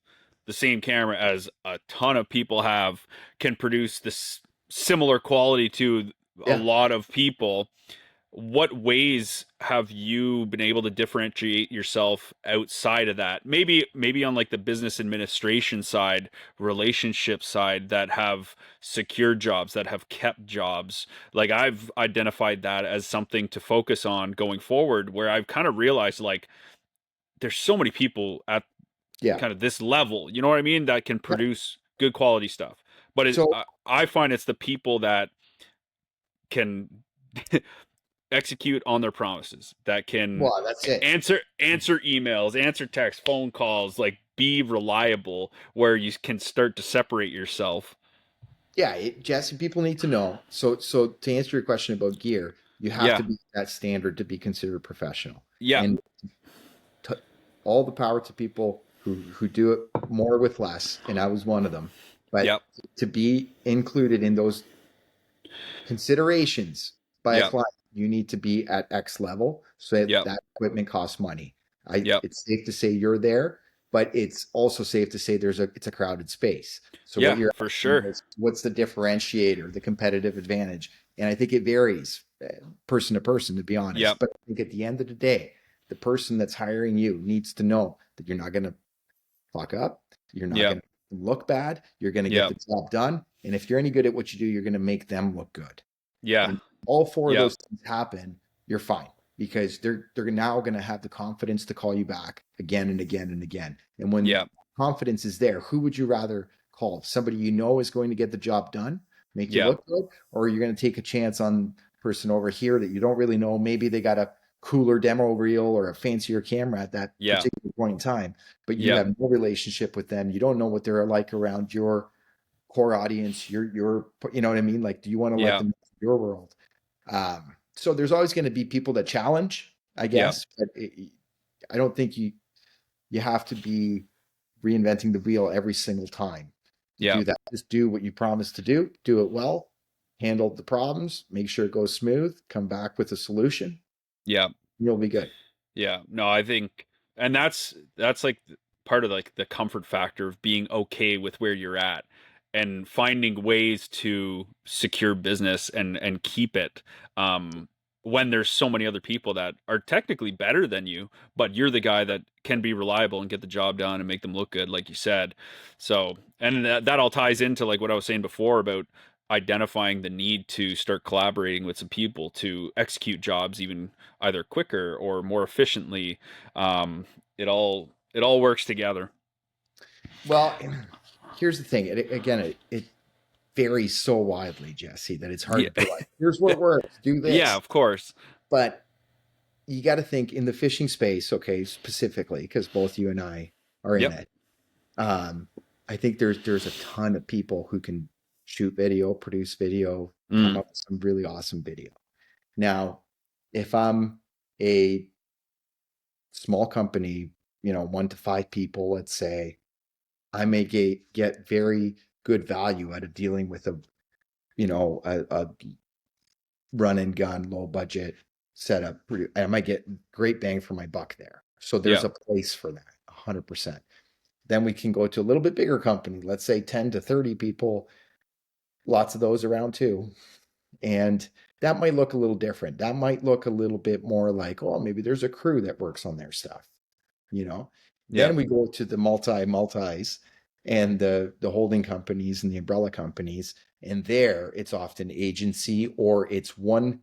the same camera as a ton of people have can produce this similar quality to a Yeah. lot of people. What ways have you been able to differentiate yourself outside of that? Maybe on like the business administration side, relationship side, that have secured jobs, that have kept jobs. Like I've identified that as something to focus on going forward, where I've kind of realized like there's so many people at Yeah. kind of this level, you know what I mean, that can Yeah. produce good quality stuff. But So, I find it's the people that can execute on their promises, that can well, that's it. answer emails, answer texts, phone calls, like be reliable, where you can start to separate yourself. Yeah, Jesse, people need to know. So to answer your question about gear, you have Yeah. to be that standard to be considered professional. Yeah. And to, all the power to people who do it more with less, and I was one of them. But Yep. to be included in those considerations by a Yep. client, you need to be at X level so that Yep. that equipment costs money. Yep. It's safe to say you're there, but it's also safe to say it's a crowded space. So what Yeah, you're for asking sure. is what's the differentiator, the competitive advantage? And I think it varies person to person, to be honest. Yep. But I think at the end of the day, the person that's hiring you needs to know that you're not going to fuck up. You're not Yep. going to look bad. You're going to get Yep. the job done. And if you're any good at what you do, you're going to make them look good. Yeah. And all four of Yep. those things happen, you're fine because they're now going to have the confidence to call you back again and again and again. And when Yep. confidence is there, who would you rather call? Somebody you know is going to get the job done, make you Yep. look good, or you're going to take a chance on person over here that you don't really know. Maybe they got a cooler demo reel or a fancier camera at that Yeah. particular point in time, but you Yep. have no relationship with them. You don't know what they're like around your core audience. You know what I mean? Like, do you want to let Yep. them into your world? So there's always going to be people that challenge, I Yep. guess, but I don't think you have to be reinventing the wheel every single time to do Yep. that. Just do what you promised to do it well, handle the problems, make sure it goes smooth, come back with a solution, Yep. you'll be good. Yeah, no, I think, and that's like part of like the comfort factor of being okay with where you're at and finding ways to secure business and keep it when there's so many other people that are technically better than you, but you're the guy that can be reliable and get the job done and make them look good, like you said. So, and that all ties into like what I was saying before about identifying the need to start collaborating with some people to execute jobs even either quicker or more efficiently. It all works together. Well, here's the thing. Again, it varies so widely, Jesse, that it's hard Yeah. to be like, here's what works, do Yeah, this. of course. But you got to think in the fishing space, okay, specifically, because both you and I are in Yep. it. Um, I think there's a ton of people who can shoot video, produce video, come Mm, up with some really awesome video. Now, if I'm a small company, 1 to 5 people, let's say, I may get very good value out of dealing with a run and gun, low budget setup. I might get great bang for my buck there. So there's yeah. a place for that, 100%. Then we can go to a little bit bigger company, let's say 10 to 30 people, lots of those around too. And that might look a little different. That might look a little bit more like, oh, maybe there's a crew that works on their stuff, you know. Yeah. Then we go to the multis and the holding companies and the umbrella companies, and there it's often agency or it's one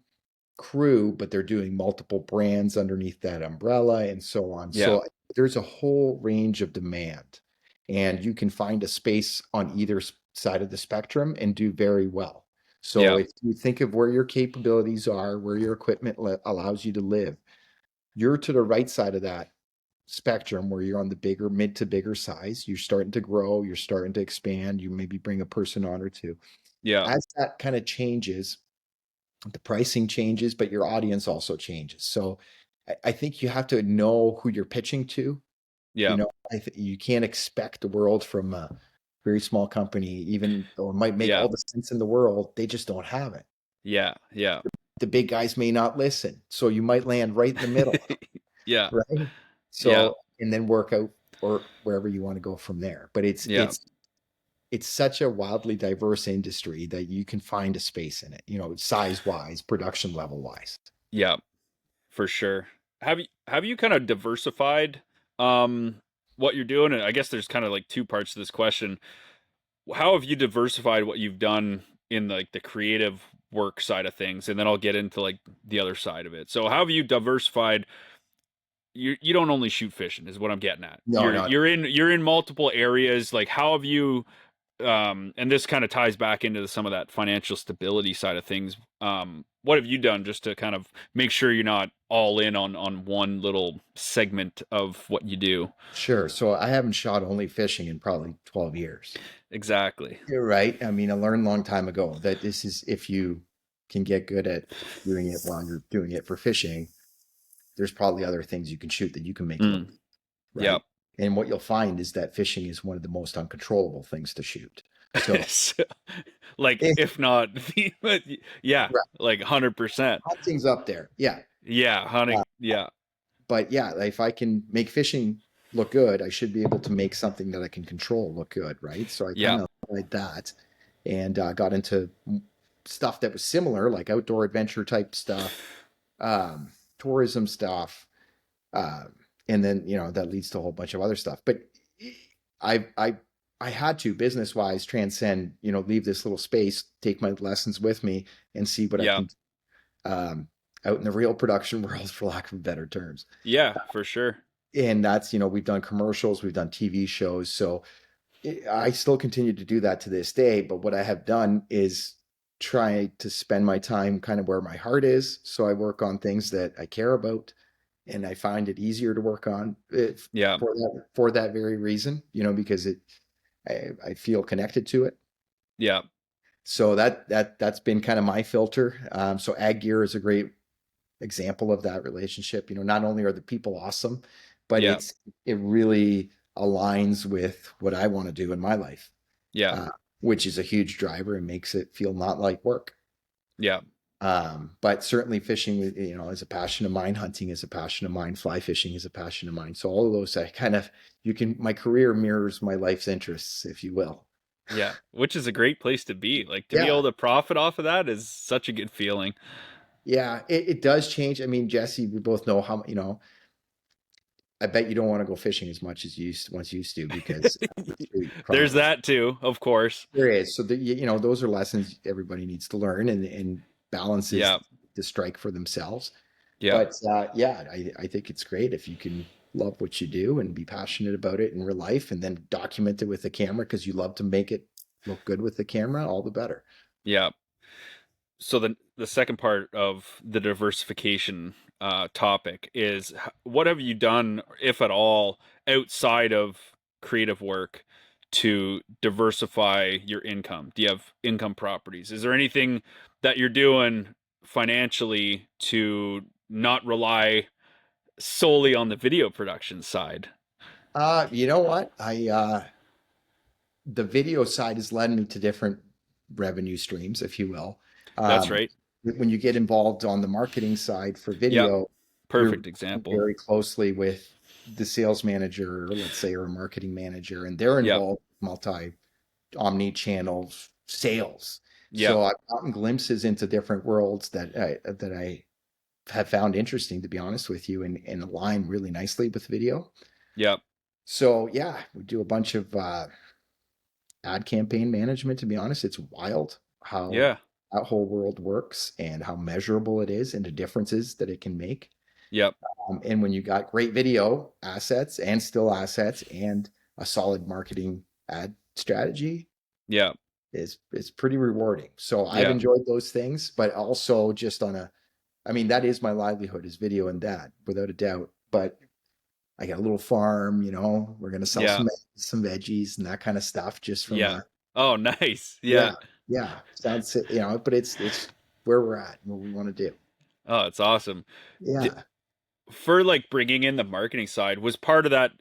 crew, but they're doing multiple brands underneath that umbrella and so on. Yeah. So there's a whole range of demand, and you can find a space on either side of the spectrum and do very well. So Yeah. if you think of where your capabilities are, where your equipment allows you to live, you're to the right side of that spectrum where you're on the bigger, mid to bigger size. You're starting to grow, you're starting to expand, you maybe bring a person on or two. Yeah. As that kind of changes, the pricing changes, but your audience also changes. So I think you have to know who you're pitching to. Yeah. You can't expect the world from a very small company, even though it might make Yeah. all the sense in the world, they just don't have it. Yeah. Yeah. The big guys may not listen. So you might land right in the middle, Yeah. right? Yeah. So, and then work out or wherever you want to go from there. But it's Yeah. it's it's such a wildly diverse industry that you can find a space in it, size wise, production level wise. Yeah. For sure. Have you kind of diversified um what you're doing? And I guess there's kind of like two parts to this question. How have you diversified what you've done in like the creative work side of things? And then I'll get into like the other side of it. So how have you diversified? You don't only shoot fishing is what I'm getting at. No, You're no, you're in you're in multiple areas. Like how have you and this kind of ties back into some of that financial stability side of things. What have you done just to kind of make sure you're not all in on one little segment of what you do? sure. So I haven't shot only fishing in probably 12 years. Exactly. You're right. I mean, I learned a long time ago that this is if you can get good at doing it while you're doing it for fishing, there's probably other things you can shoot that you can make a Mm, living, yeah. right? And what you'll find is that fishing is one of the most uncontrollable things to shoot. So, So, like eh, if not yeah, right, like 100%. hunting's up there. Yeah. Yeah, Uh, hunting. Yeah. but yeah, if I can make fishing look good, I should be able to make something that I can control look good, right? So I Yeah. kind of like that and got into stuff that was similar, like outdoor adventure type stuff, tourism stuff, uh, and then that leads to a whole bunch of other stuff. But I I I had to business wise transcend, leave this little space, take my lessons with me, and see what I Yeah. can out in the real production world, for lack of better terms. Yeah, for sure. And that's, we've done commercials, we've done TV shows. So I still continue to do that to this day. But what I have done is try to spend my time kind of where my heart is. So I work on things that I care about and I find it easier to work on it Yeah. for that very reason, because I feel connected to it. Yeah. So that's been kind of my filter. So Ag Gear is a great example of that relationship. Not only are the people awesome, but Yeah. it really aligns with what I want to do in my life, Yeah. uh, which is a huge driver and makes it feel not like work. Yeah. But certainly fishing, is a passion of mine. Hunting is a passion of mine. Fly fishing is a passion of mine. So all of those, my career mirrors my life's interests, if you will. Yeah, which is a great place to be. Like to be Yeah. able to profit off of that is such a good feeling. Yeah. It does change. I mean, Jesse, we both know how, I bet you don't want to go fishing as much as you once used to because it's really There's chronic. that too, of course. There is. So those are lessons everybody needs to learn, and balance is Yeah. to strike for themselves. Yeah. But yeah, I think it's great if you can love what you do and be passionate about it in real life, and then document it with the camera because you love to make it look good with the camera. All the better. Yeah. So the second part of the diversification topic is what have you done, if at all, outside of creative work to diversify your income? Do you have income properties? Is there anything that you're doing financially to not rely solely on the video production side? You know what? I The video side has led me to different revenue streams, if you will. That's Um, right. when you get involved on the marketing side for Yep. video, you're Perfect working example. very closely with the sales manager, let's say, or a marketing manager, and they're Yep. involved multi omni-channel sales. Yep. So I've gotten glimpses into different worlds that I have found interesting, to be honest with you, and align really nicely with video. Yep. So yeah, we do a bunch of ad campaign management, to be honest. It's wild how Yeah. that whole world works and how measurable it is and the differences that it can make. Yep. And when you got great video assets and still assets and a solid marketing ad strategy, Yep. is pretty rewarding. So I've Yep. enjoyed those things, but also just I mean, that is my livelihood is video and that without a doubt. But I got a little farm, we're going to sell Yeah. some veggies and that kind of stuff just from Yeah. Oh, nice. yeah, Yeah. yeah. Sounds, but it's where we're at, what we want to do. Oh, it's awesome. D Yeah. For like bringing in the marketing side, was part of that,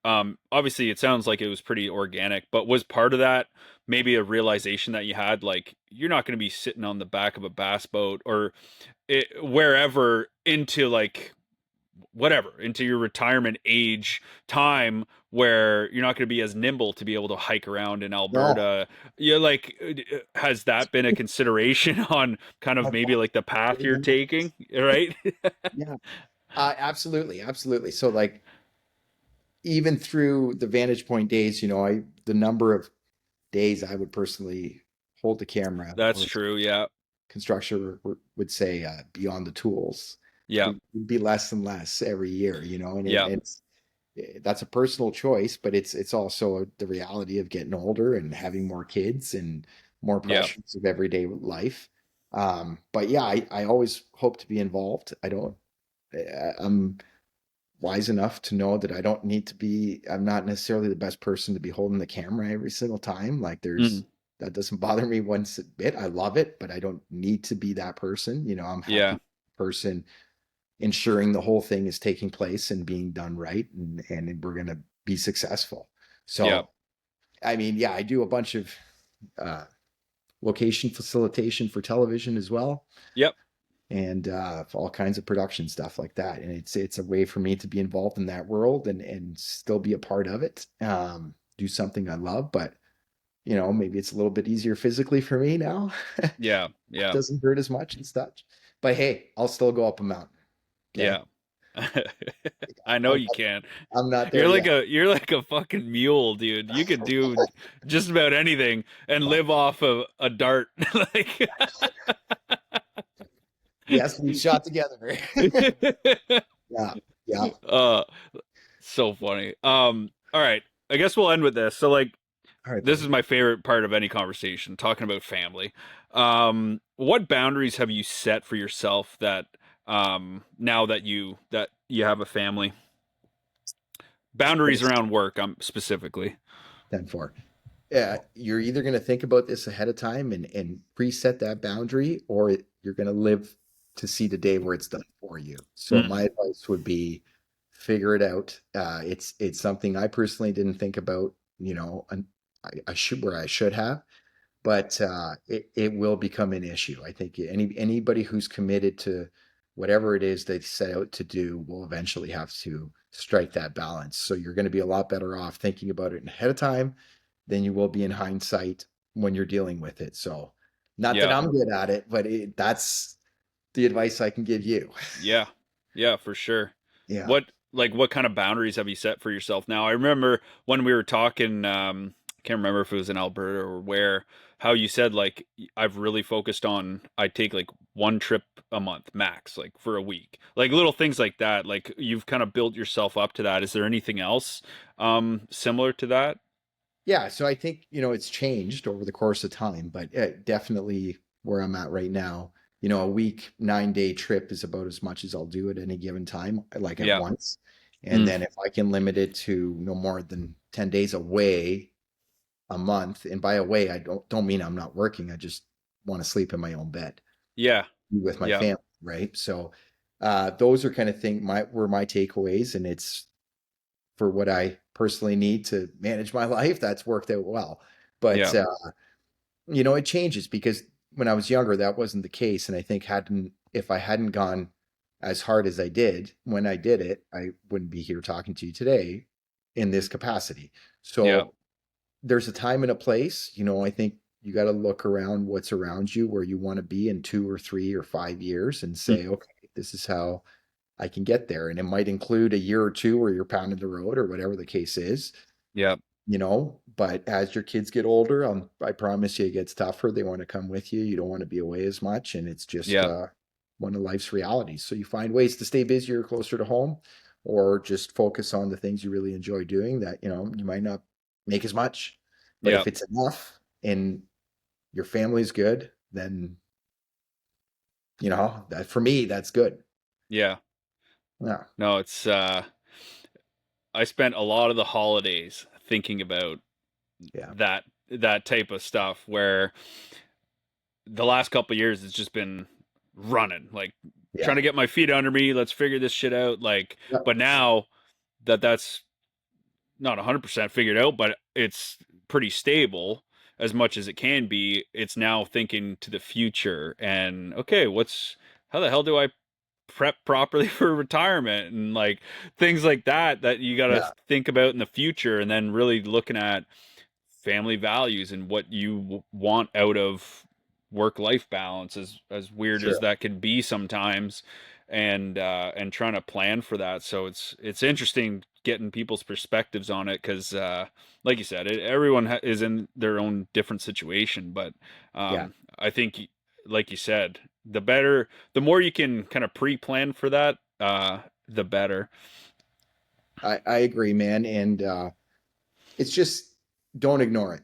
obviously it sounds like it was pretty organic, but was part of that maybe a realization that you had like you're not going to be sitting on the back of a bass boat or wherever into like whatever into your retirement age time where you're not going to be as nimble to be able to hike around in No, Alberta. You're like, has that been a consideration on kind of I've maybe like the path already you're done that. taking, right? Yeah. Absolutely, absolutely. So like even through the Vantage Point days, the number of days I would personally hold the camera That's or true. Yeah. construction would say beyond the tools Yeah. would be less and less every year, and Yeah. that's a personal choice, but it's also the reality of getting older and having more kids and more Yeah. pressures of everyday life. But yeah, I always hope to be involved. I'm wise enough to know that I don't need to be, I'm not necessarily the best person to be holding the camera every single time. Like Mm. that doesn't bother me one bit. I love it, but I don't need to be that person. I'm Yeah. happy person ensuring the whole thing is taking place and being done right, and we're going to be successful. Yeah. So, I mean, yeah, I do a bunch of uh, location facilitation for television as well, Yep. and all kinds of production stuff like that. And it's a way for me to be involved in that world and still be a part of it. Do something I love, but maybe it's a little bit easier physically for me now. Yeah. Yeah. Doesn't hurt as much and such. But hey, I'll still go up a mountain. Okay. Yeah. I know I'm you not, can. I'm not there yet. You're like a fucking mule, dude. You could do just about anything and live off of a dart. Like Yes, we shot together. Yeah. Yeah. uh so funny. All right. I guess we'll end with this. So like All right, this buddy. is my favorite part of any conversation, talking about family. What boundaries have you set for yourself that now that you have a family? Boundaries Yes, around work, specifically. 10-4. You're either going to think about this ahead of time and preset that boundary, or you're going to live to see the day where it's done for you. So Mm, my advice would be figure it out. It's something I personally didn't think about, and I should where I should have, but it will become an issue. I think anybody who's committed to whatever it is they set out to do will eventually have to strike that balance. So you're going to be a lot better off thinking about it ahead of time than you will be in hindsight when you're dealing with it. So, not that yeah. I'm good at it, but that's the advice I can give you. Yeah. Yeah, for sure. Yeah. What like what kind of boundaries have you set for yourself now? I remember when we were talking, I can't remember if it was in Alberta or where, how you said like I've really focused on I take like one trip a month max, like for a week. Like little things like that. Like you've kind of built yourself up to that. Is there anything else similar to that? Yeah, so I think, it's changed over the course of time, but definitely where I'm at right now, a week, 9-day trip is about as much as I'll do at any given time, like at Yeah. once. And Mm, then if I can limit it to no more than 10 days away a month, and by away, I don't mean I'm not working. I just want to sleep in my own bed yeah. with my Yeah. family, right? So those are kind of were my takeaways, and it's for what I personally need to manage my life. That's worked out well. But Yeah. it changes because when I was younger, that wasn't the case. And I think hadn't if I hadn't gone as hard as I did when I did it, I wouldn't be here talking to you today in this capacity. Yeah. So there's a time and a place. I think you got to look around what's around you where you want to be in 2 or 3 or 5 years and Mm, say, okay, this is how I can get there. And it might include a year or two where you're pounding the road or whatever the case is, yeah. but as your kids get older, I promise you it gets tougher. They want to come with you. You don't want to be away as much. And it's just Yeah. one of life's realities. So you find ways to stay busier, closer to home, or just focus on the things you really enjoy doing that, you might not make as much. But Yeah. if it's enough and your family's good, then, that for me, that's good. Yeah. Yeah. No, it's I spent a lot of the holidays thinking about Yeah. that type of stuff where the last couple of years it's just been running, like trying Yeah. to get my feet under me, let's figure this shit out, like, Yep. but now that's not 100% figured out, but it's pretty stable as much as it can be. It's now thinking to the future and okay, how the hell do I prep properly for retirement and like things like that you got to Yeah. think about in the future, and then really looking at family values and what you want out of work life balance, as weird as Sure. that can be sometimes, and trying to plan for that. So it's interesting getting people's perspectives on it because like you said, everyone is in their own different situation, but Yeah. I think like you said, the more you can kind of pre-plan for that, the better. I agree, man. And it's just don't ignore it.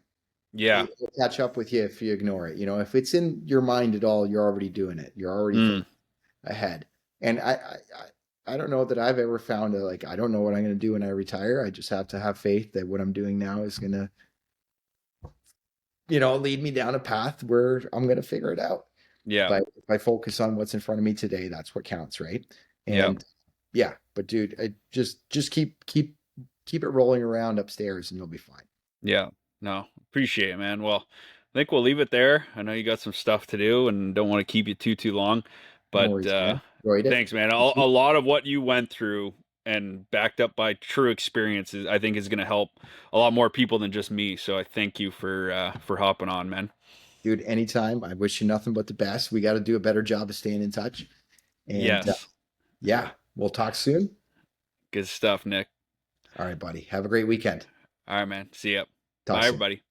Yeah. It'll catch up with you if you ignore it. If it's in your mind at all, you're already doing it. You're already Mm, thinking ahead. And I don't know that I've ever found like I don't know what I'm going to do when I retire. I just have to have faith that what I'm doing now is going to, lead me down a path where I'm going to figure it out. yeah. But if I focus on what's in front of me today, that's what counts, right? Yeah. And yeah, but dude, just keep it rolling around upstairs and you'll be fine. Yeah. No, appreciate it, man. Well, I think we'll leave it there. I know you got some stuff to do and don't want to keep you too long, No but worries, man. Enjoyed it. thanks, man. A lot of what you went through and backed up by true experiences, I think is going to help a lot more people than just me. So I thank you for hopping on, man. Dude, anytime. I wish you nothing but the best. We got to do a better job of staying in touch. And Yes. yeah, we'll talk soon. Good stuff, Nick. All right, buddy. Have a great weekend. All right, man. See ya. Talk Bye, soon. everybody.